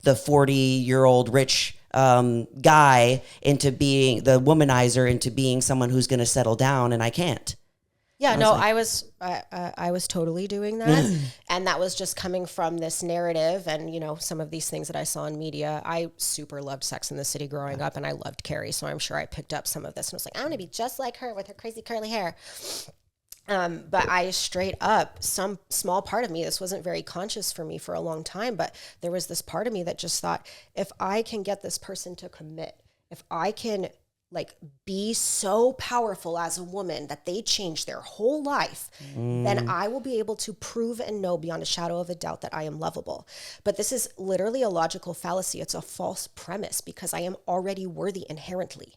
40-year-old rich guy into being the womanizer, into being someone who's going to settle down, and I can't. Yeah, I was totally doing that. And that was just coming from this narrative and, you know, some of these things that I saw in media. I super loved Sex and the City growing up, and I loved Carrie. So I'm sure I picked up some of this and was like, I want to be just like her with her crazy curly hair. But I straight up, some small part of me, this wasn't very conscious for me for a long time, but there was this part of me that just thought, if I can get this person to commit, if I can like be so powerful as a woman that they change their whole life, then I will be able to prove and know beyond a shadow of a doubt that I am lovable. But this is literally a logical fallacy. It's a false premise, because I am already worthy inherently.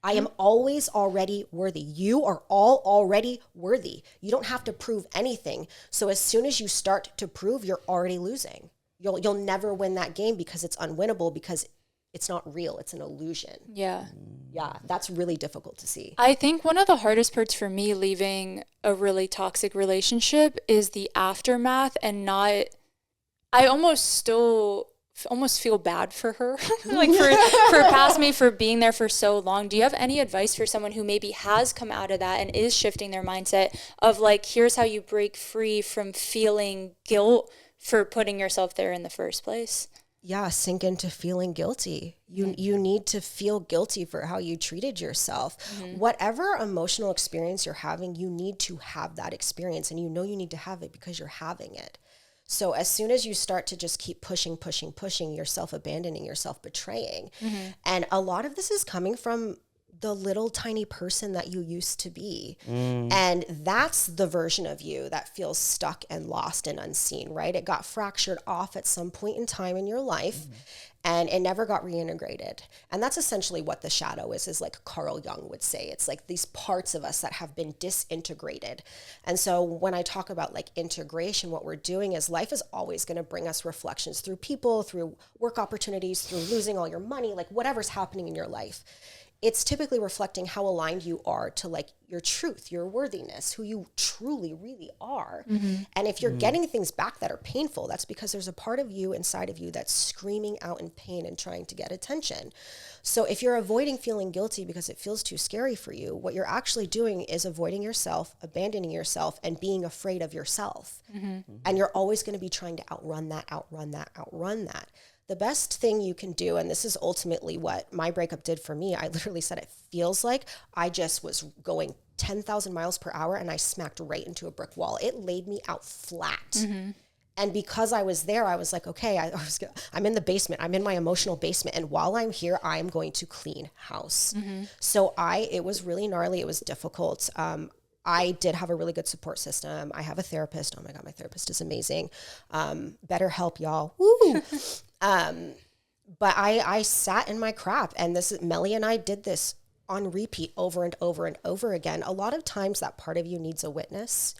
I am always already worthy. You are all already worthy. You don't have to prove anything. So as soon as you start to prove, you're already losing. You'll never win that game, because it's unwinnable, because it's not real. It's an illusion. Yeah. Yeah, that's really difficult to see. I think one of the hardest parts for me leaving a really toxic relationship is the aftermath, and I almost feel bad for her, like for past me, for being there for so long. Do you have any advice for someone who maybe has come out of that and is shifting their mindset of like, here's how you break free from feeling guilt for putting yourself there in the first place? Yeah, sink into feeling guilty. You need to feel guilty for how you treated yourself. Whatever emotional experience you're having, you need to have that experience, and you know you need to have it because you're having it. So as soon as you start to just keep pushing, yourself abandoning, yourself betraying, and a lot of this is coming from the little tiny person that you used to be. And that's the version of you that feels stuck and lost and unseen, right? It got fractured off at some point in time in your life, and it never got reintegrated. And that's essentially what the shadow is like Carl Jung would say. It's like these parts of us that have been disintegrated. And so when I talk about like integration, what we're doing is life is always going to bring us reflections through people, through work opportunities, through losing all your money, like whatever's happening in your life. It's typically reflecting how aligned you are to like your truth, your worthiness, who you truly, really are. And if you're getting things back that are painful, that's because there's a part of you inside of you that's screaming out in pain and trying to get attention. So if you're avoiding feeling guilty because it feels too scary for you, what you're actually doing is avoiding yourself, abandoning yourself, and being afraid of yourself. And you're always going to be trying to outrun that. The best thing you can do, and this is ultimately what my breakup did for me, I literally said it feels like I just was going 10,000 miles per hour and I smacked right into a brick wall. It laid me out flat. And because I was there, I was like, okay, I'm in the basement. I'm in my emotional basement. And while I'm here, I'm going to clean house. So it was really gnarly. It was difficult. I did have a really good support system. I have a therapist. Oh my God, my therapist is amazing. BetterHelp, y'all. Woo! But I sat in my crap, and Melly and I did this on repeat over and over and over again, a lot of times that part of you needs a witness.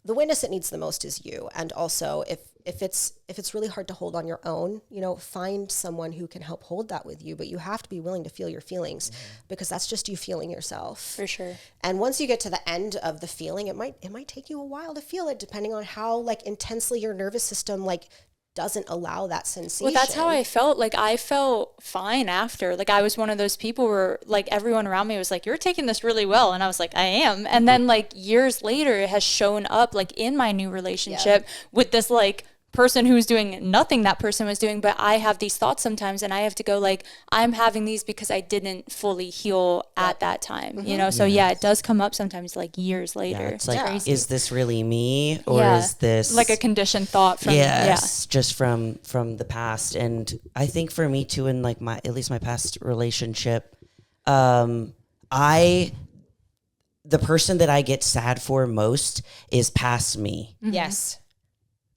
The witness it needs the most is you. And also if it's really hard to hold on your own, you know, find someone who can help hold that with you, but you have to be willing to feel your feelings because that's just you feeling yourself. For sure. And once you get to the end of the feeling, it might take you a while to feel it, depending on how like intensely your nervous system like doesn't allow that sensation. Well, that's how I felt. Like, I felt fine after. Like, I was one of those people where, like, everyone around me was like, you're taking this really well. And I was like, I am. And then, like, years later, it has shown up, like, in my new relationship with this, like, person who's doing nothing that person was doing, but I have these thoughts sometimes and I have to go like, I'm having these because I didn't fully heal at that time, you know? So yeah, it does come up sometimes like years later. Yeah, it's like, is this really me? Or is this like a conditioned thought from, just from the past? And I think for me too, in like at least my past relationship, the person that I get sad for most is past me. Mm-hmm. Yes.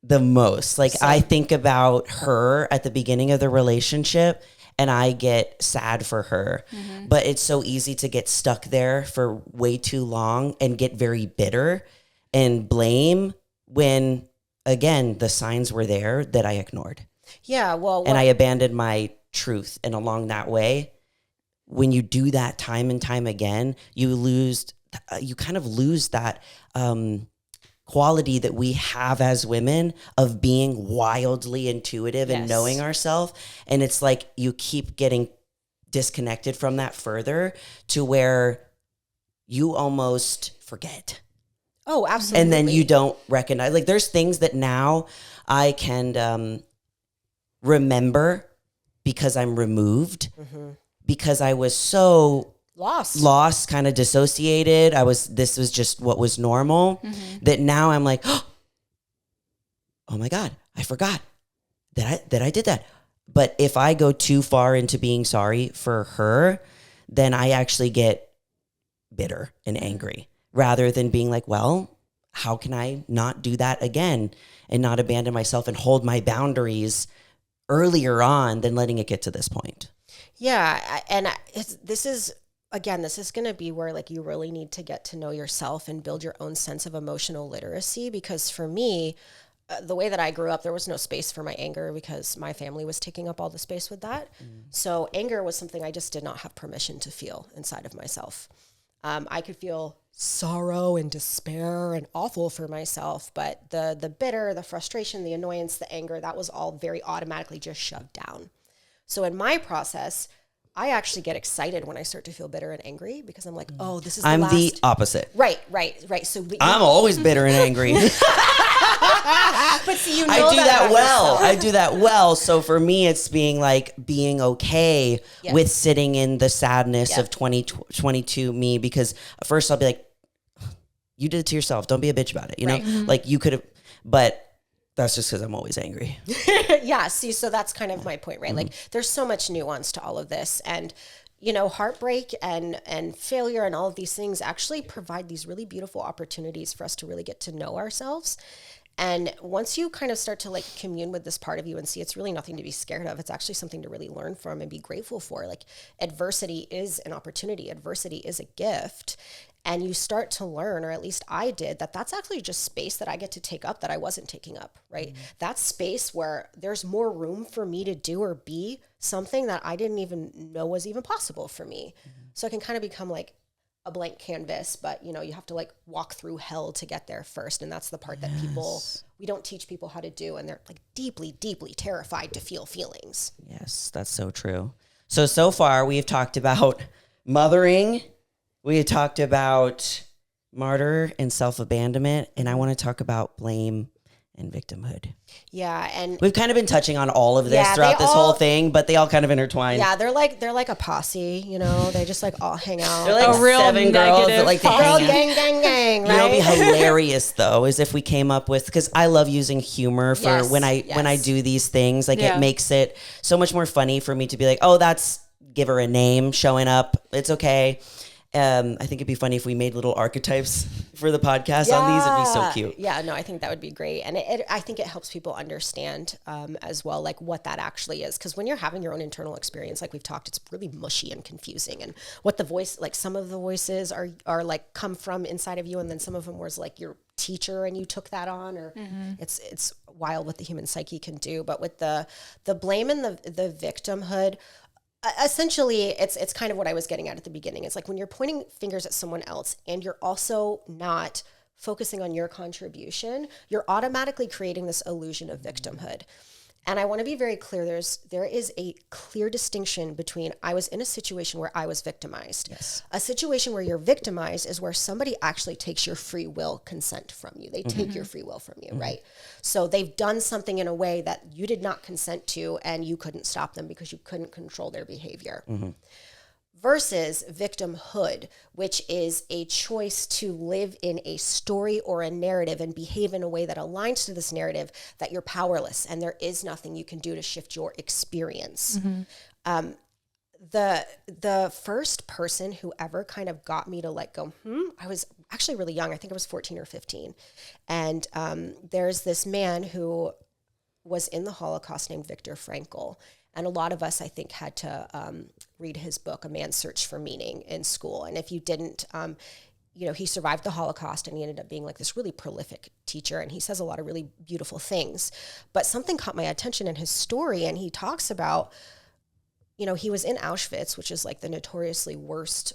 The most. Like, I think about her at the beginning of the relationship and I get sad for her. Mm-hmm. But it's so easy to get stuck there for way too long and get very bitter and blame when, again, the signs were there that I ignored. Yeah, well... And I abandoned my truth. And along that way, when you do that time and time again, you kind of lose that... quality that we have as women of being wildly intuitive and knowing ourselves. And it's like you keep getting disconnected from that further to where you almost forget. Oh, absolutely. And then you don't recognize, like there's things that now I can remember because I'm removed, because I was so lost, kind of dissociated. This was just what was normal, that now I'm like, oh my God, I forgot that I did that. But if I go too far into being sorry for her, then I actually get bitter and angry rather than being like, well, how can I not do that again and not abandon myself and hold my boundaries earlier on than letting it get to this point. Yeah. And this is going to be where like you really need to get to know yourself and build your own sense of emotional literacy. Because for me, the way that I grew up, there was no space for my anger because my family was taking up all the space with that. So anger was something I just did not have permission to feel inside of myself. I could feel sorrow and despair and awful for myself, but the bitter, the frustration, the annoyance, the anger, that was all very automatically just shoved down. So in my process, I actually get excited when I start to feel bitter and angry because I'm like, oh, this is I'm the opposite. Right. So I'm always bitter and angry. But see, you know I do that well. So for me, it's being okay with sitting in the sadness of 2022 me, because first I'll be like, you did it to yourself. Don't be a bitch about it. You know, like you could have, but that's just because I'm always angry. Yeah. See, so that's kind of my point, right? Like there's so much nuance to all of this. And, you know, heartbreak and failure and all of these things actually provide these really beautiful opportunities for us to really get to know ourselves. And once you kind of start to like commune with this part of you and see it's really nothing to be scared of, it's actually something to really learn from and be grateful for. Like adversity is an opportunity. Adversity is a gift. And you start to learn, or at least I did, that that's actually just space that I get to take up that I wasn't taking up, right? That's space where there's more room for me to do or be something that I didn't even know was even possible for me. So I can kind of become like a blank canvas, but you know, you have to like walk through hell to get there first. And that's the part that we don't teach people how to do. And they're like deeply, deeply terrified to feel feelings. Yes, that's so true. So far we've talked about mothering. We talked about martyr and self-abandonment, and I want to talk about blame and victimhood. Yeah, and we've kind of been touching on all of this throughout this whole thing, but they all kind of intertwine. Yeah, they're like a posse, you know. They just like all hang out. They're like real 7 girls that like to hang out. Gang, right? You know, it'd be hilarious though, is if we came up with, because I love using humor for when I do these things. Like it makes it so much more funny for me to be like, oh, that's give her a name showing up. It's okay. I think it'd be funny if we made little archetypes for the podcast on these. It'd be so cute. Yeah, no, I think that would be great. And I think it helps people understand as well, like what that actually is. Because when you're having your own internal experience, like we've talked, it's really mushy and confusing. And what the voice, like some of the voices are like come from inside of you. And then some of them was like your teacher and you took that on, or it's wild what the human psyche can do. But with the blame and the victimhood, essentially it's kind of what I was getting at the beginning. It's like when you're pointing fingers at someone else and you're also not focusing on your contribution, you're automatically creating this illusion of victimhood. And I want to be very clear. There is a clear distinction between I was in a situation where I was victimized. Yes. A situation where you're victimized is where somebody actually takes your free will consent from you. They take your free will from you, right? So they've done something in a way that you did not consent to and you couldn't stop them because you couldn't control their behavior. Versus victimhood, which is a choice to live in a story or a narrative and behave in a way that aligns to this narrative, that you're powerless and there is nothing you can do to shift your experience. The first person who ever kind of got me to like go, I was actually really young. I think I was 14 or 15. And there's this man who was in the Holocaust named Viktor Frankl. And a lot of us, I think, had to read his book, A Man's Search for Meaning, in school. And if you didn't, he survived the Holocaust and he ended up being like this really prolific teacher. And he says a lot of really beautiful things. But something caught my attention in his story. And he talks about, he was in Auschwitz, which is like the notoriously worst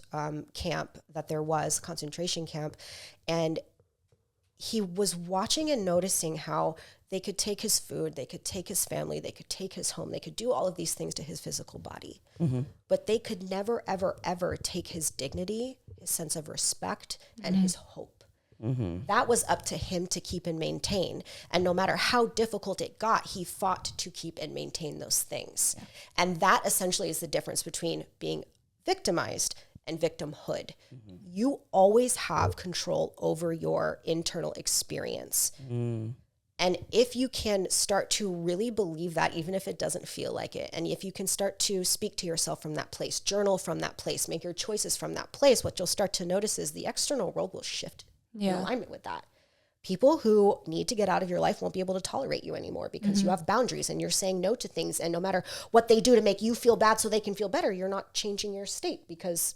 camp that there was, concentration camp. And he was watching and noticing how they could take his food, they could take his family, they could take his home, they could do all of these things to his physical body. But they could never, ever, ever take his dignity, his sense of respect, and his hope. That was up to him to keep and maintain. And no matter how difficult it got, he fought to keep and maintain those things. Yeah. And that essentially is the difference between being victimized and victimhood. You always have control over your internal experience. And if you can start to really believe that, even if it doesn't feel like it, and if you can start to speak to yourself from that place, journal from that place, make your choices from that place, what you'll start to notice is the external world will shift in alignment with that. People who need to get out of your life won't be able to tolerate you anymore because you have boundaries and you're saying no to things. And no matter what they do to make you feel bad so they can feel better, you're not changing your state because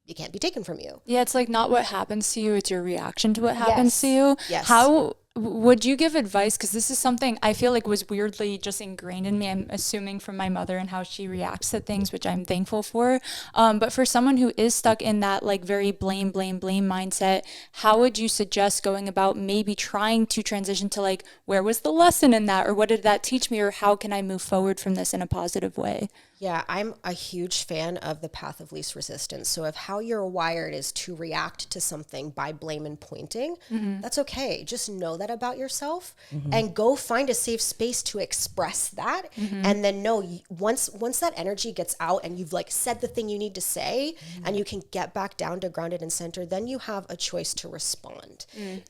it can't be taken from you. Yeah, it's like not what happens to you, it's your reaction to what happens to you. Yes. How would you give advice? Because this is something I feel like was weirdly just ingrained in me. I'm assuming from my mother and how she reacts to things, which I'm thankful for. But for someone who is stuck in that like very blame mindset, how would you suggest going about maybe trying to transition to like, where was the lesson in that? Or what did that teach me? Or how can I move forward from this in a positive way? Yeah, I'm a huge fan of the path of least resistance. So if how you're wired is to react to something by blame and pointing, that's okay. Just know that about yourself and go find a safe space to express that. And then know once that energy gets out and you've like said the thing you need to say and you can get back down to grounded and centered, then you have a choice to respond.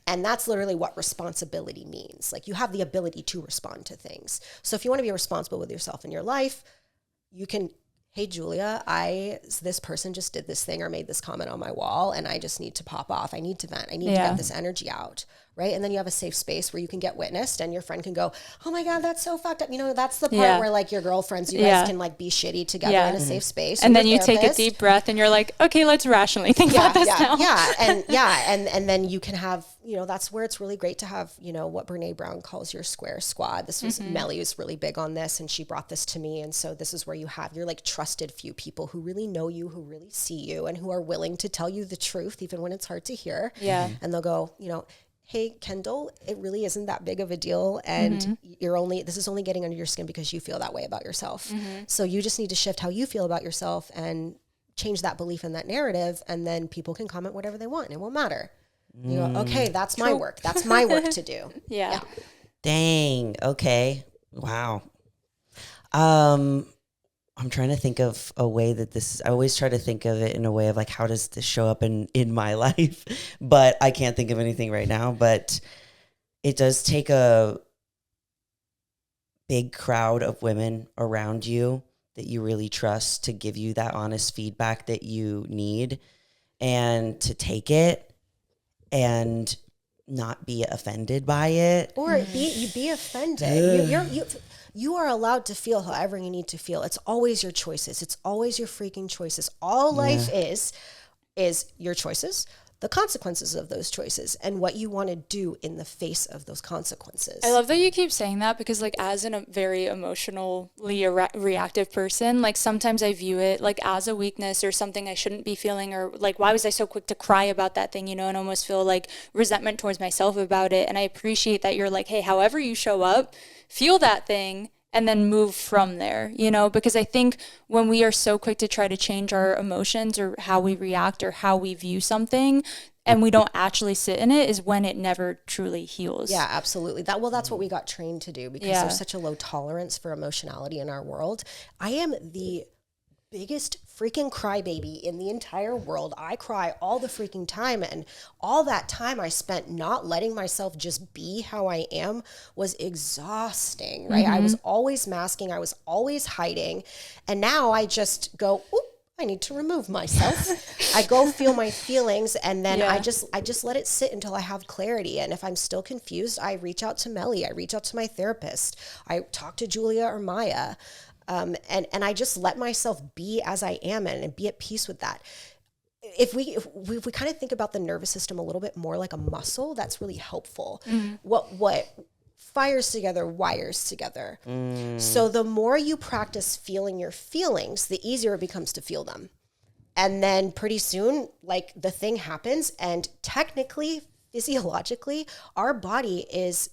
And that's literally what responsibility means. Like you have the ability to respond to things. So if you want to be responsible with yourself in your life, you can, hey, Julia, this person just did this thing or made this comment on my wall and I just need to pop off. I need to vent. I need to get this energy out. Right. And then you have a safe space where you can get witnessed and your friend can go, oh my God, that's so fucked up. That's the part where like your girlfriends, you guys can like be shitty together in a safe space. And then you take a deep breath and you're like, okay, let's rationally think about this now. And then you can have, that's where it's really great to have, what Brene Brown calls your square squad. This was Melly was really big on this and she brought this to me. And so this is where you have your like trusted few people who really know you, who really see you and who are willing to tell you the truth, even when it's hard to hear. Yeah. And they'll go, hey, Kendall, it really isn't that big of a deal. And this is only getting under your skin because you feel that way about yourself. So you just need to shift how you feel about yourself and change that belief in that narrative. And then people can comment whatever they want and it won't matter. You go, okay, that's my work. That's my work to do. Yeah. Dang. Okay. Wow. I'm trying to think of a way that I always try to think of it in a way of like, how does this show up in my life? But I can't think of anything right now, but it does take a big crowd of women around you that you really trust to give you that honest feedback that you need. and to take it and not be offended by it. Or be offended. You are allowed to feel however you need to feel. It's always your choices. It's always your freaking choices. All life is your choices, the consequences of those choices, and what you want to do in the face of those consequences. I love that you keep saying that, because like as a very emotionally reactive person, like sometimes I view it like as a weakness or something I shouldn't be feeling, or like, why was I so quick to cry about that thing, and almost feel like resentment towards myself about it. And I appreciate that you're like, hey, however you show up, feel that thing and then move from there, because I think when we are so quick to try to change our emotions or how we react or how we view something, and we don't actually sit in it, is when it never truly heals. Yeah, absolutely. That's what we got trained to do, because there's such a low tolerance for emotionality in our world. I am the biggest freaking crybaby in the entire world. I cry all the freaking time, and all that time I spent not letting myself just be how I am was exhausting, right? I was always masking, I was always hiding, and now I just go, oop, I need to remove myself. I go feel my feelings, and then I just let it sit until I have clarity. And if I'm still confused, I reach out to Melly, I reach out to my therapist, I talk to Julia or Maya. And I just let myself be as I am and be at peace with that. If we kind of think about the nervous system a little bit more like a muscle, that's really helpful. What fires together wires together. So the more you practice feeling your feelings, the easier it becomes to feel them. And then pretty soon, like, the thing happens, and technically, physiologically, our body is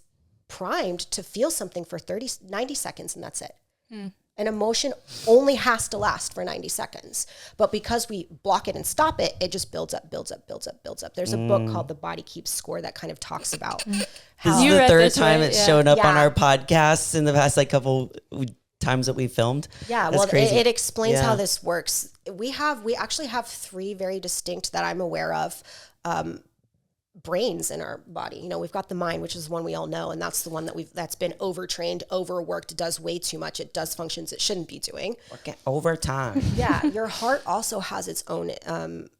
primed to feel something for 90 seconds, and that's it. An emotion only has to last for 90 seconds. But because we block it and stop it, it just builds up. There's a book called The Body Keeps Score that kind of talks about how... This is the third time it's shown up on our podcasts in the past couple times that we filmed. Yeah, That's crazy. It explains how this works. We actually have 3 very distinct, that I'm aware of, brains in our body. We've got the mind, which is the one we all know, and that's the one that's been overtrained, overworked, does way too much. It does functions it shouldn't be doing. Working overtime. Yeah, your heart also has its own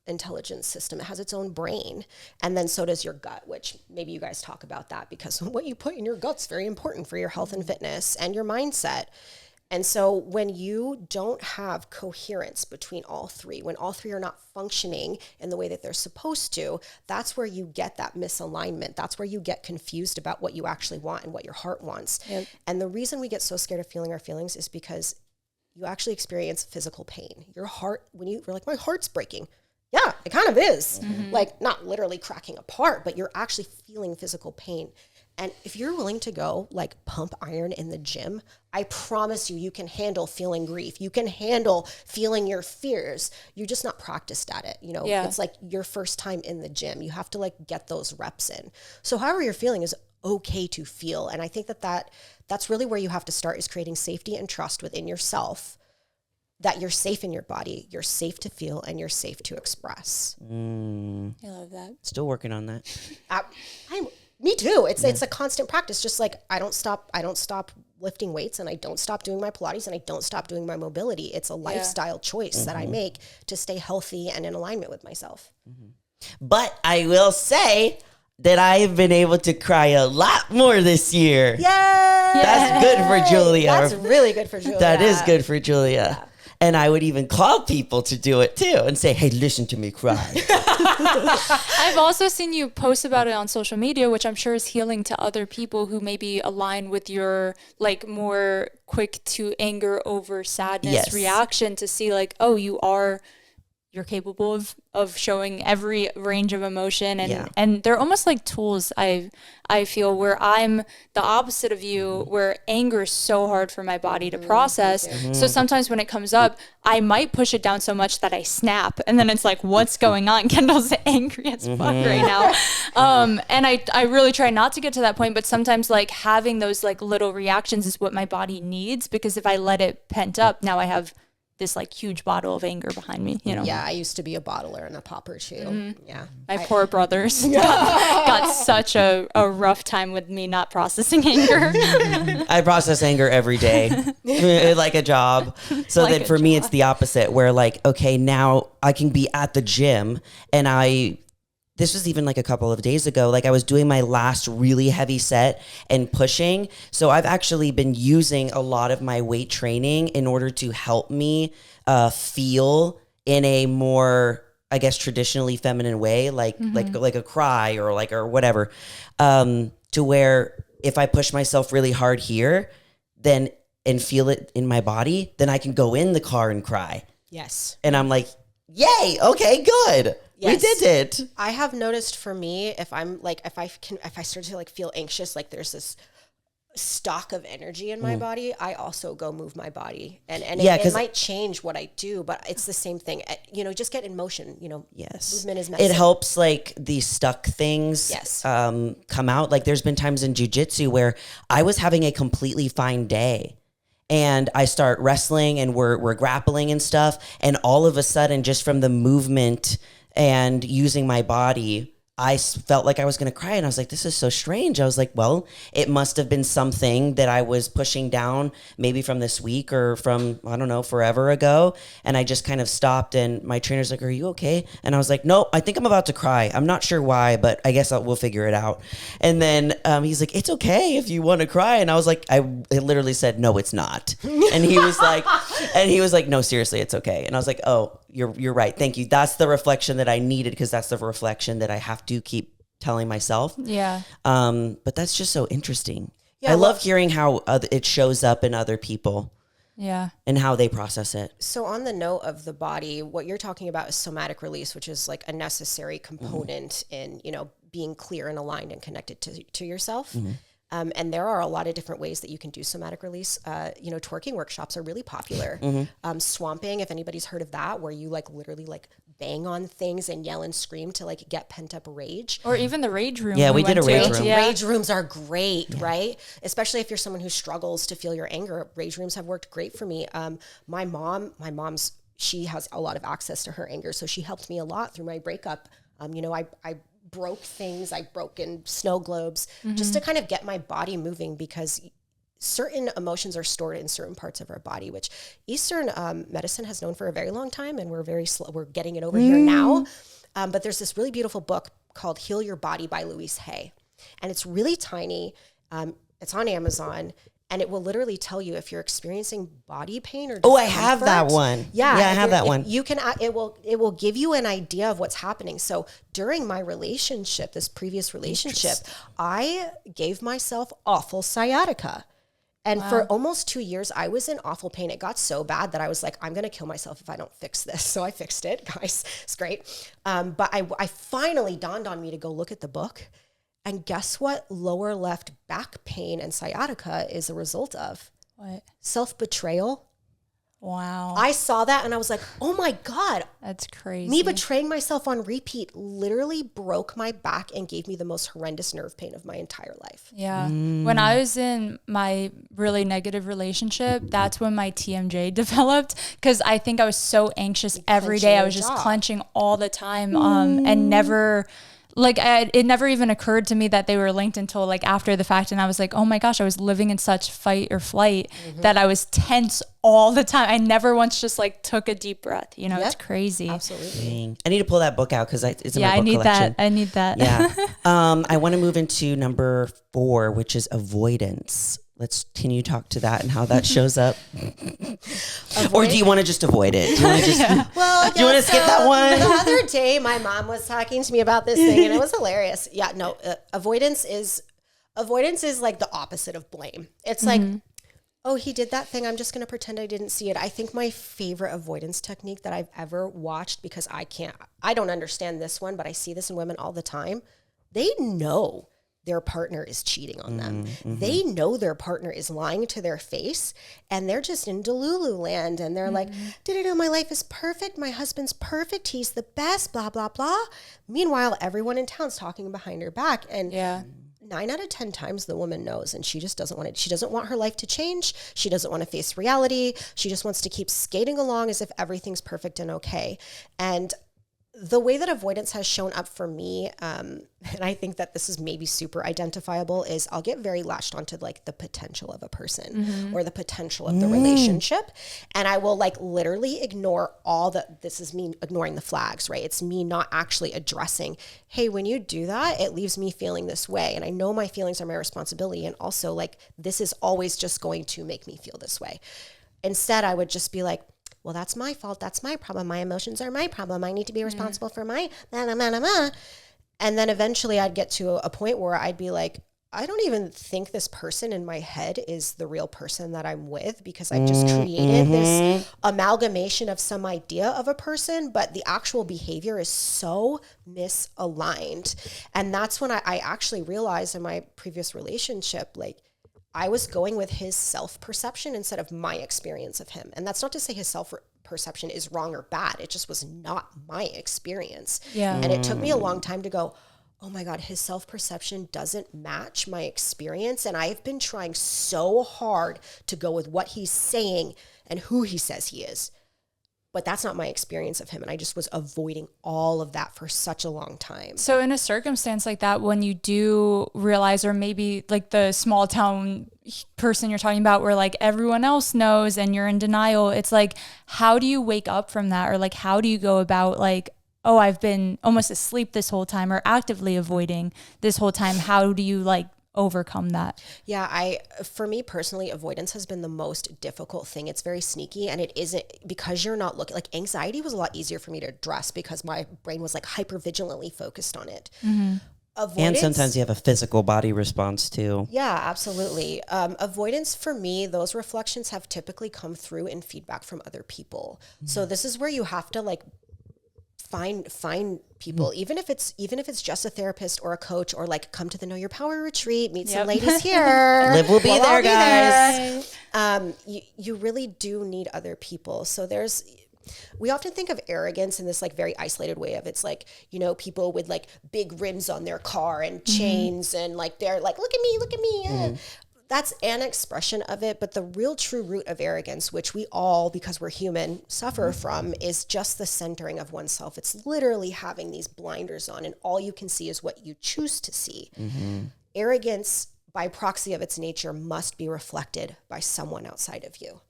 intelligence system. It has its own brain, and then so does your gut, which maybe you guys talk about that, because what you put in your gut's very important for your health and fitness and your mindset. And so when you don't have coherence between all 3, when all 3 are not functioning in the way that they're supposed to, that's where you get that misalignment. That's where you get confused about what you actually want and what your heart wants. Yep. And the reason we get so scared of feeling our feelings is because you actually experience physical pain. Your heart, when you're like, my heart's breaking. Yeah, it kind of is. Like, not literally cracking apart, but you're actually feeling physical pain. And if you're willing to go like pump iron in the gym, I promise you can handle feeling grief. You can handle feeling your fears. You're just not practiced at it. It's like your first time in the gym. You have to like get those reps in. So however you're feeling is okay to feel. And I think that's really where you have to start, is creating safety and trust within yourself, that you're safe in your body, you're safe to feel, and you're safe to express. I love that. Still working on that. Me too. It's a constant practice. Just like I don't stop lifting weights, and I don't stop doing my Pilates, and I don't stop doing my mobility. It's a lifestyle choice that I make to stay healthy and in alignment with myself. But I will say that I have been able to cry a lot more this year. Yay! That's good for Julia. That's really good for Julia. That is good for Julia. Yeah. And I would even call people to do it too and say, hey, listen to me cry. I've also seen you post about it on social media, which I'm sure is healing to other people who maybe align with your like more quick to anger over sadness reaction, to see like, oh, you're capable of showing every range of emotion, and they're almost like tools. I feel, where I'm the opposite of you, where anger is so hard for my body to process. So sometimes when it comes up, I might push it down so much that I snap, and then it's like, what's going on? Kendall's angry as fuck right now. And I really try not to get to that point, but sometimes like having those like little reactions is what my body needs, because if I let it pent up, now I have this like huge bottle of anger behind me, you know? Yeah, I used to be a bottler and a popper too. Mm-hmm. Yeah. My poor brothers got such a rough time with me not processing anger. I process anger every day, like a job. So like then for me, it's the opposite where like, okay, now I can be at the gym and this was even like a couple of days ago, like I was doing my last really heavy set and pushing. So I've actually been using a lot of my weight training in order to help me feel in a more, I guess, traditionally feminine way, like a cry or whatever, to where if I push myself really hard here, then and feel it in my body, then I can go in the car and cry. Yes. And I'm like, yay, okay, good. Yes. We did it. I have noticed for me, if I'm like, if I start to like feel anxious, like there's this stock of energy in my body, I also go move my body. And it might change what I do, but it's the same thing. You know, just get in motion, you know. Yes. Movement is medicine. It helps like these stuck things come out. Like there's been times in jiu-jitsu where I was having a completely fine day. And I start wrestling and we're grappling and stuff. And all of a sudden, just from the movement and using my body, I felt like I was going to cry. And I was like, this is so strange. I was like, well, it must have been something that I was pushing down maybe from this week or from, I don't know, forever ago. And I just kind of stopped and my trainer's like, are you okay? And I was like, no, I think I'm about to cry. I'm not sure why, but I guess we'll figure it out. And then he's like, it's okay if you want to cry. And I was like, I literally said, no, it's not. And he was like, no, seriously, it's okay. And I was like, oh, you're right. Thank you. That's the reflection that I needed because that's the reflection that I have to keep telling myself. Yeah. But that's just so interesting. Yeah, I love hearing how it shows up in other people. Yeah. And how they process it. So on the note of the body, what you're talking about is somatic release, which is like a necessary component in, you know, being clear and aligned and connected to yourself. Mm-hmm. And there are a lot of different ways that you can do somatic release. You know, twerking workshops are really popular. Mm-hmm. Swamping, if anybody's heard of that, where you like literally like bang on things and yell and scream to like get pent up rage. Or even the rage room. Yeah, we did a rage room. Yeah. Rage rooms are great, right? Especially if you're someone who struggles to feel your anger. Rage rooms have worked great for me. My mom's, she has a lot of access to her anger. So she helped me a lot through my breakup. You know, I broke things, I broke in snow globes just to kind of get my body moving because certain emotions are stored in certain parts of our body, which Eastern medicine has known for a very long time. And we're very slow. We're getting it over here now. But there's this really beautiful book called Heal Your Body by Louise Hay. And it's really tiny. It's on Amazon. And it will literally tell you if you're experiencing body pain or discomfort. Oh, I have that one. Yeah, I have that one. You can. It will give you an idea of what's happening. So during my relationship, this previous relationship, I gave myself awful sciatica. And for almost 2 years, I was in awful pain. It got so bad that I was like, I'm going to kill myself if I don't fix this. So I fixed it, guys. It's great. But I finally dawned on me to go look at the book. And guess what lower left back pain and sciatica is a result of? What? Self-betrayal. Wow. I saw that and I was like, oh my God. That's crazy. Me betraying myself on repeat literally broke my back and gave me the most horrendous nerve pain of my entire life. Yeah. When I was in my really negative relationship, that's when my TMJ developed because I think I was so anxious every day. I was just clenching all the time and never... Like it never even occurred to me that they were linked until like after the fact. And I was like, oh my gosh, I was living in such fight or flight that I was tense all the time. I never once just like took a deep breath. You know, it's crazy. Absolutely. Dang. I need to pull that book out because it's in my book collection. I need that. Yeah. I want to move into number 4, which is avoidance. Can you talk to that and how that shows up? Or do you want to just avoid it? Do you want to just, well, do you want to skip that one? The other day, my mom was talking to me about this thing and it was hilarious. Yeah, no, avoidance is like the opposite of blame. It's like, oh, he did that thing. I'm just going to pretend I didn't see it. I think my favorite avoidance technique that I've ever watched, because I don't understand this one, but I see this in women all the time. They know their partner is cheating on them. They know their partner is lying to their face and they're just in Delulu land and they're like, my life is perfect. My husband's perfect. He's the best, blah, blah, blah. Meanwhile, everyone in town's talking behind her back. And 9 out of 10 times the woman knows, and she just doesn't want it. She doesn't want her life to change. She doesn't want to face reality. She just wants to keep skating along as if everything's perfect and okay. And the way that avoidance has shown up for me, and I think that this is maybe super identifiable, is I'll get very latched onto like the potential of a person or the potential of the relationship. And I will like literally ignore this is me ignoring the flags, right? It's me not actually addressing, hey, when you do that, it leaves me feeling this way. And I know my feelings are my responsibility. And also like, this is always just going to make me feel this way. Instead, I would just be like, well, that's my fault. That's my problem. My emotions are my problem. I need to be responsible for my And then eventually I'd get to a point where I'd be like, I don't even think this person in my head is the real person that I'm with, because I've just created this amalgamation of some idea of a person, but the actual behavior is so misaligned. And that's when I actually realized in my previous relationship, like, I was going with his self-perception instead of my experience of him. And that's not to say his self-perception is wrong or bad. It just was not my experience. Yeah. And it took me a long time to go, oh my God, his self-perception doesn't match my experience. And I've been trying so hard to go with what he's saying and who he says he is. But that's not my experience of him. And I just was avoiding all of that for such a long time. So in a circumstance like that, when you do realize, or maybe like the small town person you're talking about where like everyone else knows and you're in denial, it's like, how do you wake up from that? Or like, how do you go about like, oh, I've been almost asleep this whole time or actively avoiding this whole time. How do you like overcome that? Yeah, for me personally, avoidance has been the most difficult thing. It's very sneaky, and it isn't because you're not looking. Like anxiety was a lot easier for me to address because my brain was like hyper vigilantly focused on it. Avoidance, and sometimes you have a physical body response too. Yeah, absolutely. Avoidance for me, those reflections have typically come through in feedback from other people. So this is where you have to like find people, even if it's just a therapist or a coach, or like come to the Know Your Power retreat, meet some ladies here. Liv will be there, guys. You really do need other people. So we often think of arrogance in this like very isolated way of, it's like, you know, people with like big rims on their car and chains and like they're like, look at me. That's an expression of it, but the real true root of arrogance, which we all, because we're human, suffer from, is just the centering of oneself. It's literally having these blinders on and all you can see is what you choose to see. Arrogance, by proxy of its nature, must be reflected by someone outside of you.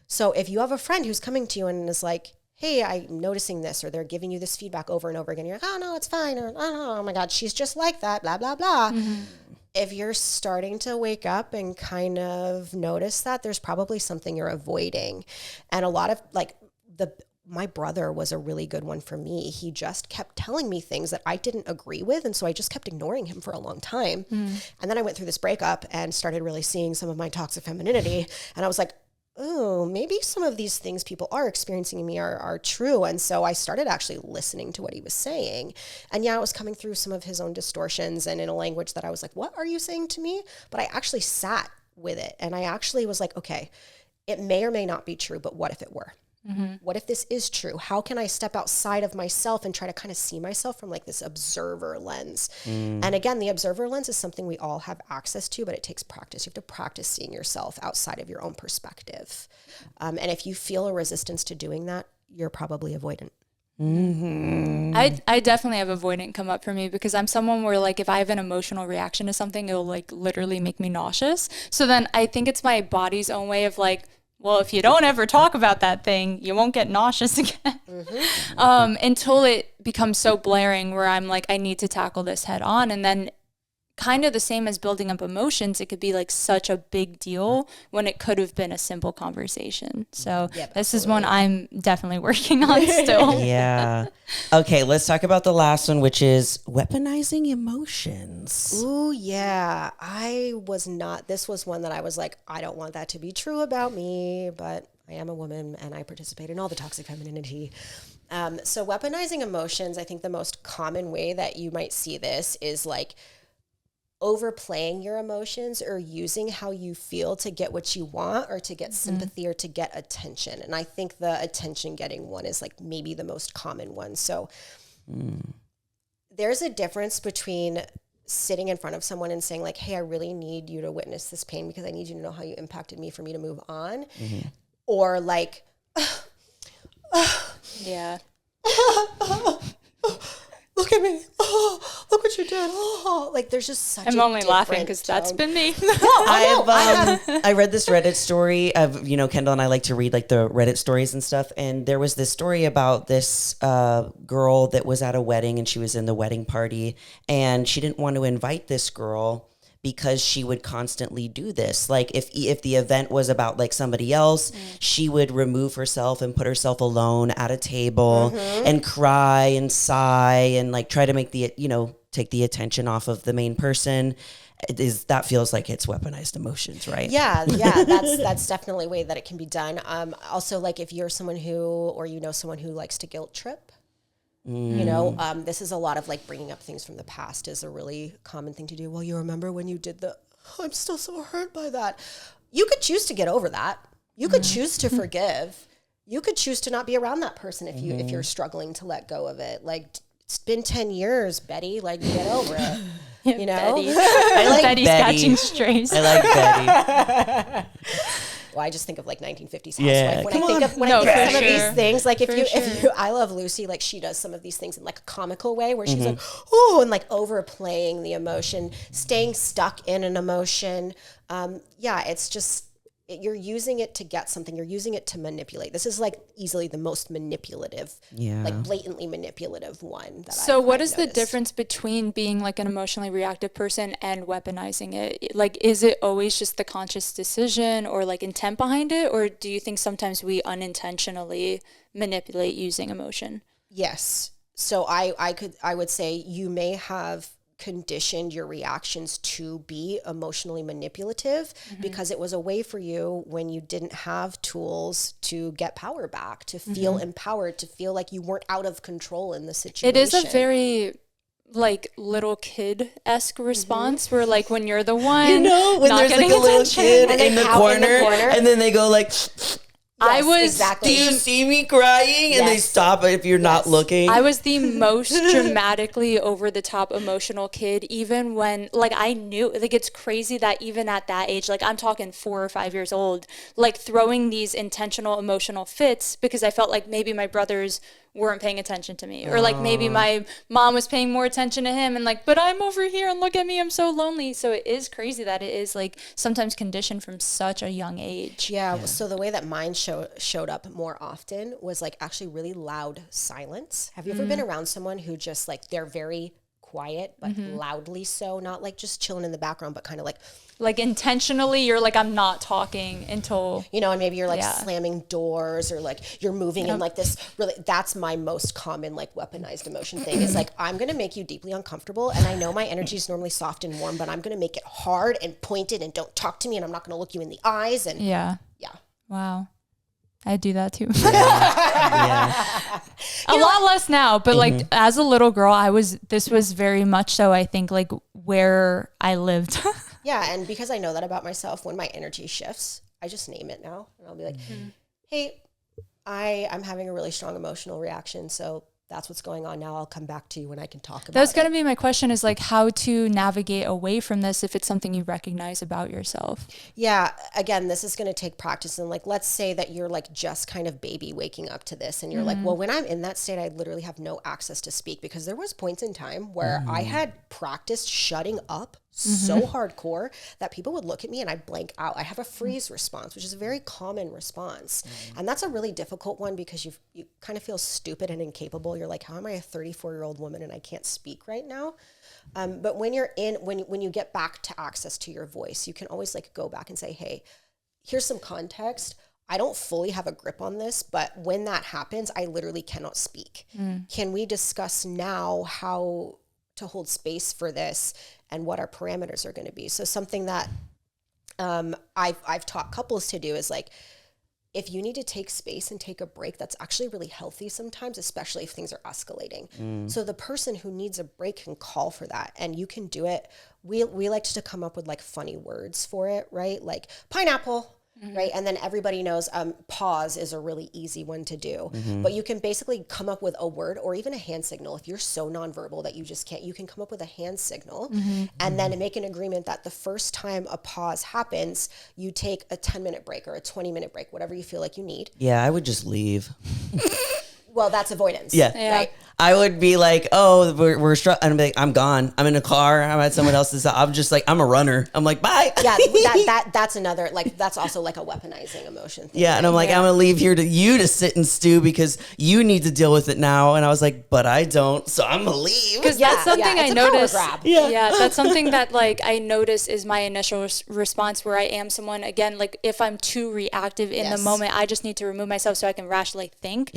So if you have a friend who's coming to you and is like, hey, I'm noticing this, or they're giving you this feedback over and over again, you're like, oh no, it's fine, or oh my God, she's just like that, blah, blah, blah. If you're starting to wake up and kind of notice that, there's probably something you're avoiding. And a lot of like my brother was a really good one for me. He just kept telling me things that I didn't agree with. And so I just kept ignoring him for a long time. And then I went through this breakup and started really seeing some of my toxic femininity. And I was like, oh, maybe some of these things people are experiencing in me are true. And so I started actually listening to what he was saying. And yeah, it was coming through some of his own distortions and in a language that I was like, what are you saying to me? But I actually sat with it. And I actually was like, okay, it may or may not be true, but what if it were? What if this is true? How can I step outside of myself and try to kind of see myself from like this observer lens? And again, the observer lens is something we all have access to, but it takes practice. You have to practice seeing yourself outside of your own perspective. And if you feel a resistance to doing that, you're probably avoidant. I definitely have avoidant come up for me because I'm someone where like if I have an emotional reaction to something, it'll like literally make me nauseous. So then I think it's my body's own way of like, well, if you don't ever talk about that thing, you won't get nauseous again. Until it becomes so blaring where I'm like, I need to tackle this head on. And then kind of the same as building up emotions, it could be like such a big deal when it could have been a simple conversation. So this is one I'm definitely working on still. Yeah. Okay, let's talk about the last one, which is weaponizing emotions. Ooh, yeah. This was one that I was like, I don't want that to be true about me, but I am a woman and I participate in all the toxic femininity. So weaponizing emotions, I think the most common way that you might see this is like overplaying your emotions or using how you feel to get what you want or to get sympathy or to get attention. And I think the attention getting one is like maybe the most common one. So there's a difference between sitting in front of someone and saying like, hey, I really need you to witness this pain because I need you to know how you impacted me for me to move on. Or like, yeah. Look at me. Oh, look what you did. Oh, like there's just such I'm a only laughing because tone. that's been me. I read this Reddit story of, Kendall and I like to read like the Reddit stories and stuff. And there was this story about this girl that was at a wedding and she was in the wedding party and she didn't want to invite this girl because she would constantly do this. Like if the event was about like somebody else, she would remove herself and put herself alone at a table and cry and sigh and like try to make the, take the attention off of the main person. That feels like it's weaponized emotions, right? Yeah, that's definitely a way that it can be done. Also, like if you're someone someone who likes to guilt trip, this is a lot of like bringing up things from the past is a really common thing to do. Well, you remember when you did I'm still so hurt by that. You could choose to get over that. You could choose to forgive. You could choose to not be around that person if you're struggling to let go of it. Like it's been 10 years, Betty, like get over it. You know? Betty. I like Betty's Betty. catching strays. I like Betty. Well, I just think of like 1950s Yeah, housewife when I think of some of sure. these things. Like if you, I Love Lucy, like she does some of these things in like a comical way where she's like, oh, and like overplaying the emotion, staying stuck in an emotion. It's just you're using it to get something. You're using it to manipulate. This is like easily the most manipulative, like blatantly manipulative one. So what is the difference between being like an emotionally reactive person and weaponizing it? Like, is it always just the conscious decision or like intent behind it? Or do you think sometimes we unintentionally manipulate using emotion? Yes. So I would say you may have conditioned your reactions to be emotionally manipulative because it was a way for you when you didn't have tools to get power back, to feel empowered, to feel like you weren't out of control in the situation. It is a very like little kid-esque response where like when you're the one when not there's like a little kid in the corner and then they go like, exactly. Do you see me crying? And they stop if you're not looking. I was the most dramatically over the top emotional kid, even when like I knew, like it's crazy that even at that age, like I'm talking 4 or 5 years old, like throwing these intentional emotional fits because I felt like maybe my brothers weren't paying attention to me, or like maybe my mom was paying more attention to him and like, but I'm over here and look at me, I'm so lonely. So it is crazy that it is like sometimes conditioned from such a young age. Yeah. So the way that mine showed up more often was like actually really loud silence. Have you ever been around someone who just like, they're very quiet, but loudly so, not like just chilling in the background, but kind of like intentionally you're like, I'm not talking until, and maybe you're like slamming doors or like you're moving in like this really, that's my most common like weaponized emotion thing is like, I'm going to make you deeply uncomfortable. And I know my energy is normally soft and warm, but I'm going to make it hard and pointed and don't talk to me. And I'm not going to look you in the eyes. And yeah. Wow. I do that too. A lot less now, but like as a little girl, this was very much so, I think, like where I lived. Yeah. And because I know that about myself, when my energy shifts, I just name it now. And I'll be like, hey, I'm having a really strong emotional reaction. So that's what's going on now. I'll come back to you when I can talk about it. That's going to be my question, is like how to navigate away from this if it's something you recognize about yourself. Yeah. Again, this is going to take practice. And like, let's say that you're like just kind of baby waking up to this. And you're like, well, when I'm in that state, I literally have no access to speak, because there was points in time where I had practiced shutting up so hardcore that people would look at me and I'd blank out. I have a freeze response, which is a very common response. And that's a really difficult one because you kind of feel stupid and incapable. You're like, how am I a 34-year-old woman and I can't speak right now? But when you're when you get back to access to your voice, you can always like go back and say, hey, here's some context. I don't fully have a grip on this, but when that happens, I literally cannot speak. Can we discuss now how to hold space for this and what our parameters are going to be? So something that I've taught couples to do is like, if you need to take space and take a break, that's actually really healthy sometimes, especially if things are escalating. So the person who needs a break can call for that, and you can do it. We like to come up with like funny words for it, right? Like pineapple. right? And then everybody knows pause is a really easy one to do. But you can basically come up with a word or even a hand signal. If you're so nonverbal that you just can't, you can come up with a hand signal and then make an agreement that the first time a pause happens, you take a 10-minute break or a 20-minute break, whatever you feel like you need. Yeah, I would just leave. Well, that's avoidance. Yeah. Right? I would be like, oh, we're struck. And I'm like, I'm gone. I'm in a car. I'm at someone else's. I'm just like, I'm a runner. I'm like, bye. Yeah, that's another, like, that's also like a weaponizing emotion thing. Yeah, and I'm like, I'm gonna leave here to sit and stew because you need to deal with it now. And I was like, but I don't, so I'm gonna leave. Because that's something I noticed. Yeah, that's something that like I notice is my initial response where I am someone, again, like if I'm too reactive in the moment, I just need to remove myself so I can rationally think.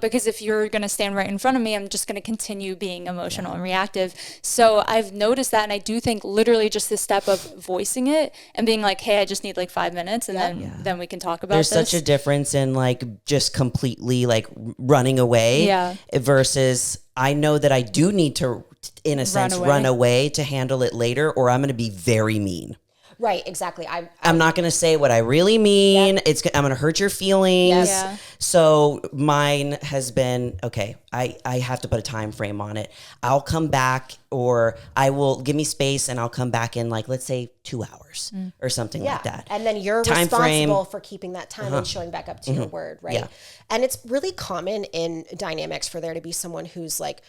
Because if you're gonna stand right in front of me, I'm just gonna continue being emotional and reactive. So I've noticed that, and I do think literally just the step of voicing it and being like, hey, I just need like 5 minutes, and then we can talk about There's this. such a difference in like just completely like running away versus I know that I do need to, in a sense, run away to handle it later, or I'm going to be very mean. Right, exactly. I'm not going to say what I really mean. I'm going to hurt your feelings. Yes. So mine has been, okay, I have to put a time frame on it. I'll come back, or I will give me space and I'll come back in like, let's say 2 hours or something like that. And then you're time responsible frame. for keeping that time and showing back up to your word, right? Yeah. And it's really common in dynamics for there to be someone who's like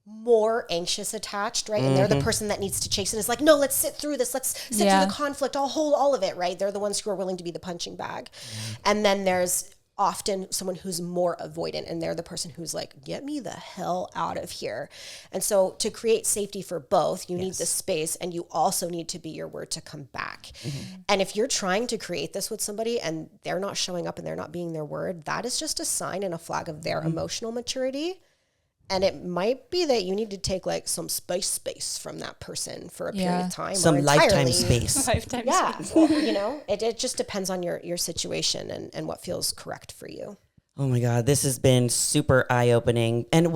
more anxious attached, right? And they're the person that needs to chase it. It's like, no, let's sit through this. Let's sit through the conflict. I'll hold all of it, right? They're the ones who are willing to be the punching bag. And then there's often someone who's more avoidant, and they're the person who's like, get me the hell out of here. And so to create safety for both, you need the space, and you also need to be your word to come back. And if you're trying to create this with somebody and they're not showing up and they're not being their word, that is just a sign and a flag of their emotional maturity. And it might be that you need to take like some space from that person for a period of time. Some lifetime space. Well, you know, it just depends on your situation and what feels correct for you. Oh my God, this has been super eye-opening. And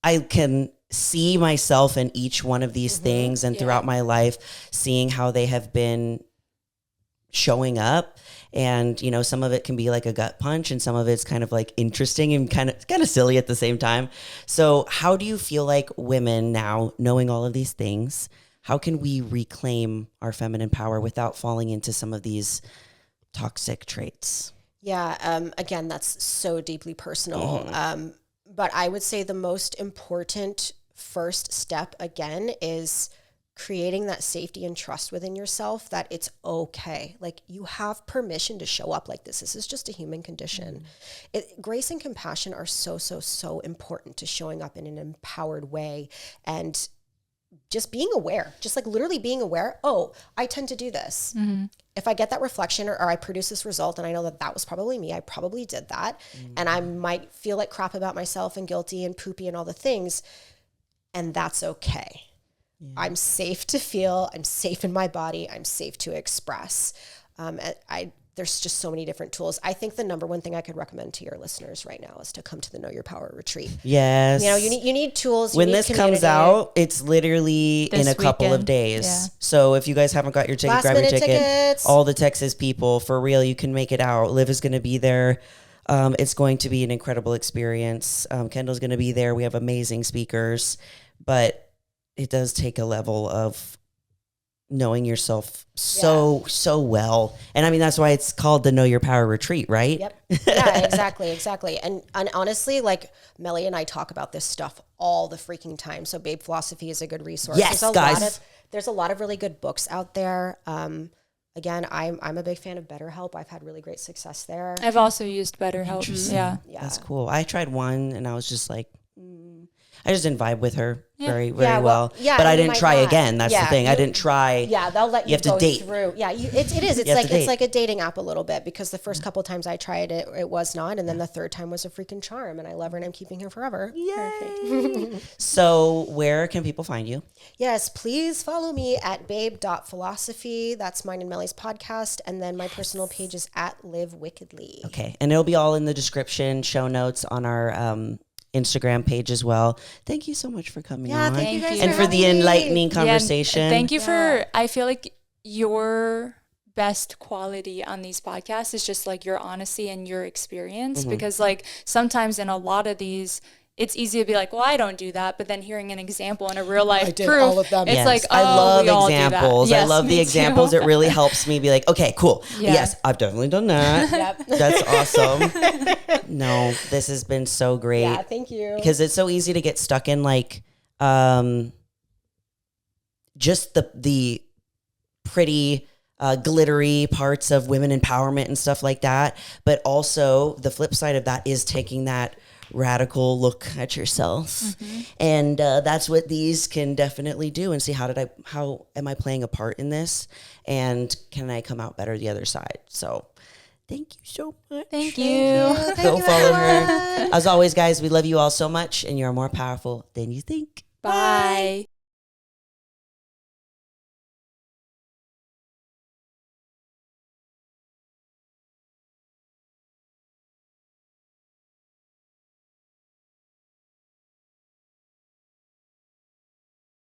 I can see myself in each one of these things, and throughout my life, seeing how they have been showing up. And, you know, some of it can be like a gut punch, and some of it's kind of like interesting and kind of silly at the same time. So how do you feel like women now, knowing all of these things, how can we reclaim our feminine power without falling into some of these toxic traits? Yeah. Again, that's so deeply personal. But I would say the most important first step, again, is creating that safety and trust within yourself that it's okay. Like, you have permission to show up like this. This is just a human condition. Grace and compassion are so important to showing up in an empowered way, and just being aware, just like literally being aware. Oh, I tend to do this. If I get that reflection or I produce this result and I know that was probably me, I probably did that. And I might feel like crap about myself and guilty and poopy and all the things. And that's okay. I'm safe to feel, I'm safe in my body, I'm safe to express. There's just so many different tools. I think the number one thing I could recommend to your listeners right now is to come to the Know Your Power retreat. Yes. You know, you need tools. When this comes out, it's literally in a couple of days. Yeah. So if you guys haven't got your ticket, grab your ticket. Tickets. All the Texas people, for real, you can make it out. Liv is going to be there. It's going to be an incredible experience. Kendall's going to be there. We have amazing speakers, but it does take a level of knowing yourself so well. And I mean, that's why it's called the Know Your Power retreat, right? Yep. Yeah, exactly. And honestly, like, Melly and I talk about this stuff all the freaking time. So Babe Philosophy is a good resource. Yes, There's a lot of really good books out there. Again, I'm a big fan of BetterHelp. I've had really great success there. I've also used BetterHelp. Yeah. That's cool. I tried one and I was just like, I just didn't vibe with her very well. But I didn't try again. That's the thing. I didn't try. Yeah, they'll let you have go to date through. Yeah, it is. It's like a dating app a little bit, because the first couple of times I tried it, it was not, and then the third time was a freaking charm, and I love her and I'm keeping her forever. Yay! So where can people find you? Yes, please follow me at babe.philosophy. That's mine and Melly's podcast, and then my personal page is at Live Wickedly. Okay, and it'll be all in the description, show notes on our Instagram page as well. Thank you so much for coming on. Thank you guys and for the enlightening conversation. Thank you for, I feel like your best quality on these podcasts is just like your honesty and your experience, because like sometimes in a lot of these, it's easy to be like, well, I don't do that. But then hearing an example in a real life proof, all of them. it's like, oh, I love we all examples. do that. Yes, I love the examples. It really helps me be like, okay, cool. Yeah. Yes, I've definitely done that. Yep. That's awesome. No, this has been so great. Yeah, thank you. Because it's so easy to get stuck in like just the pretty glittery parts of women empowerment and stuff like that. But also the flip side of that is taking that radical look at yourself. And that's what these can definitely do, and see how am I playing a part in this, and can I come out better the other side. So thank you so much. Thank you. Go follow her. As always, guys, we love you all so much, and you're more powerful than you think. Bye.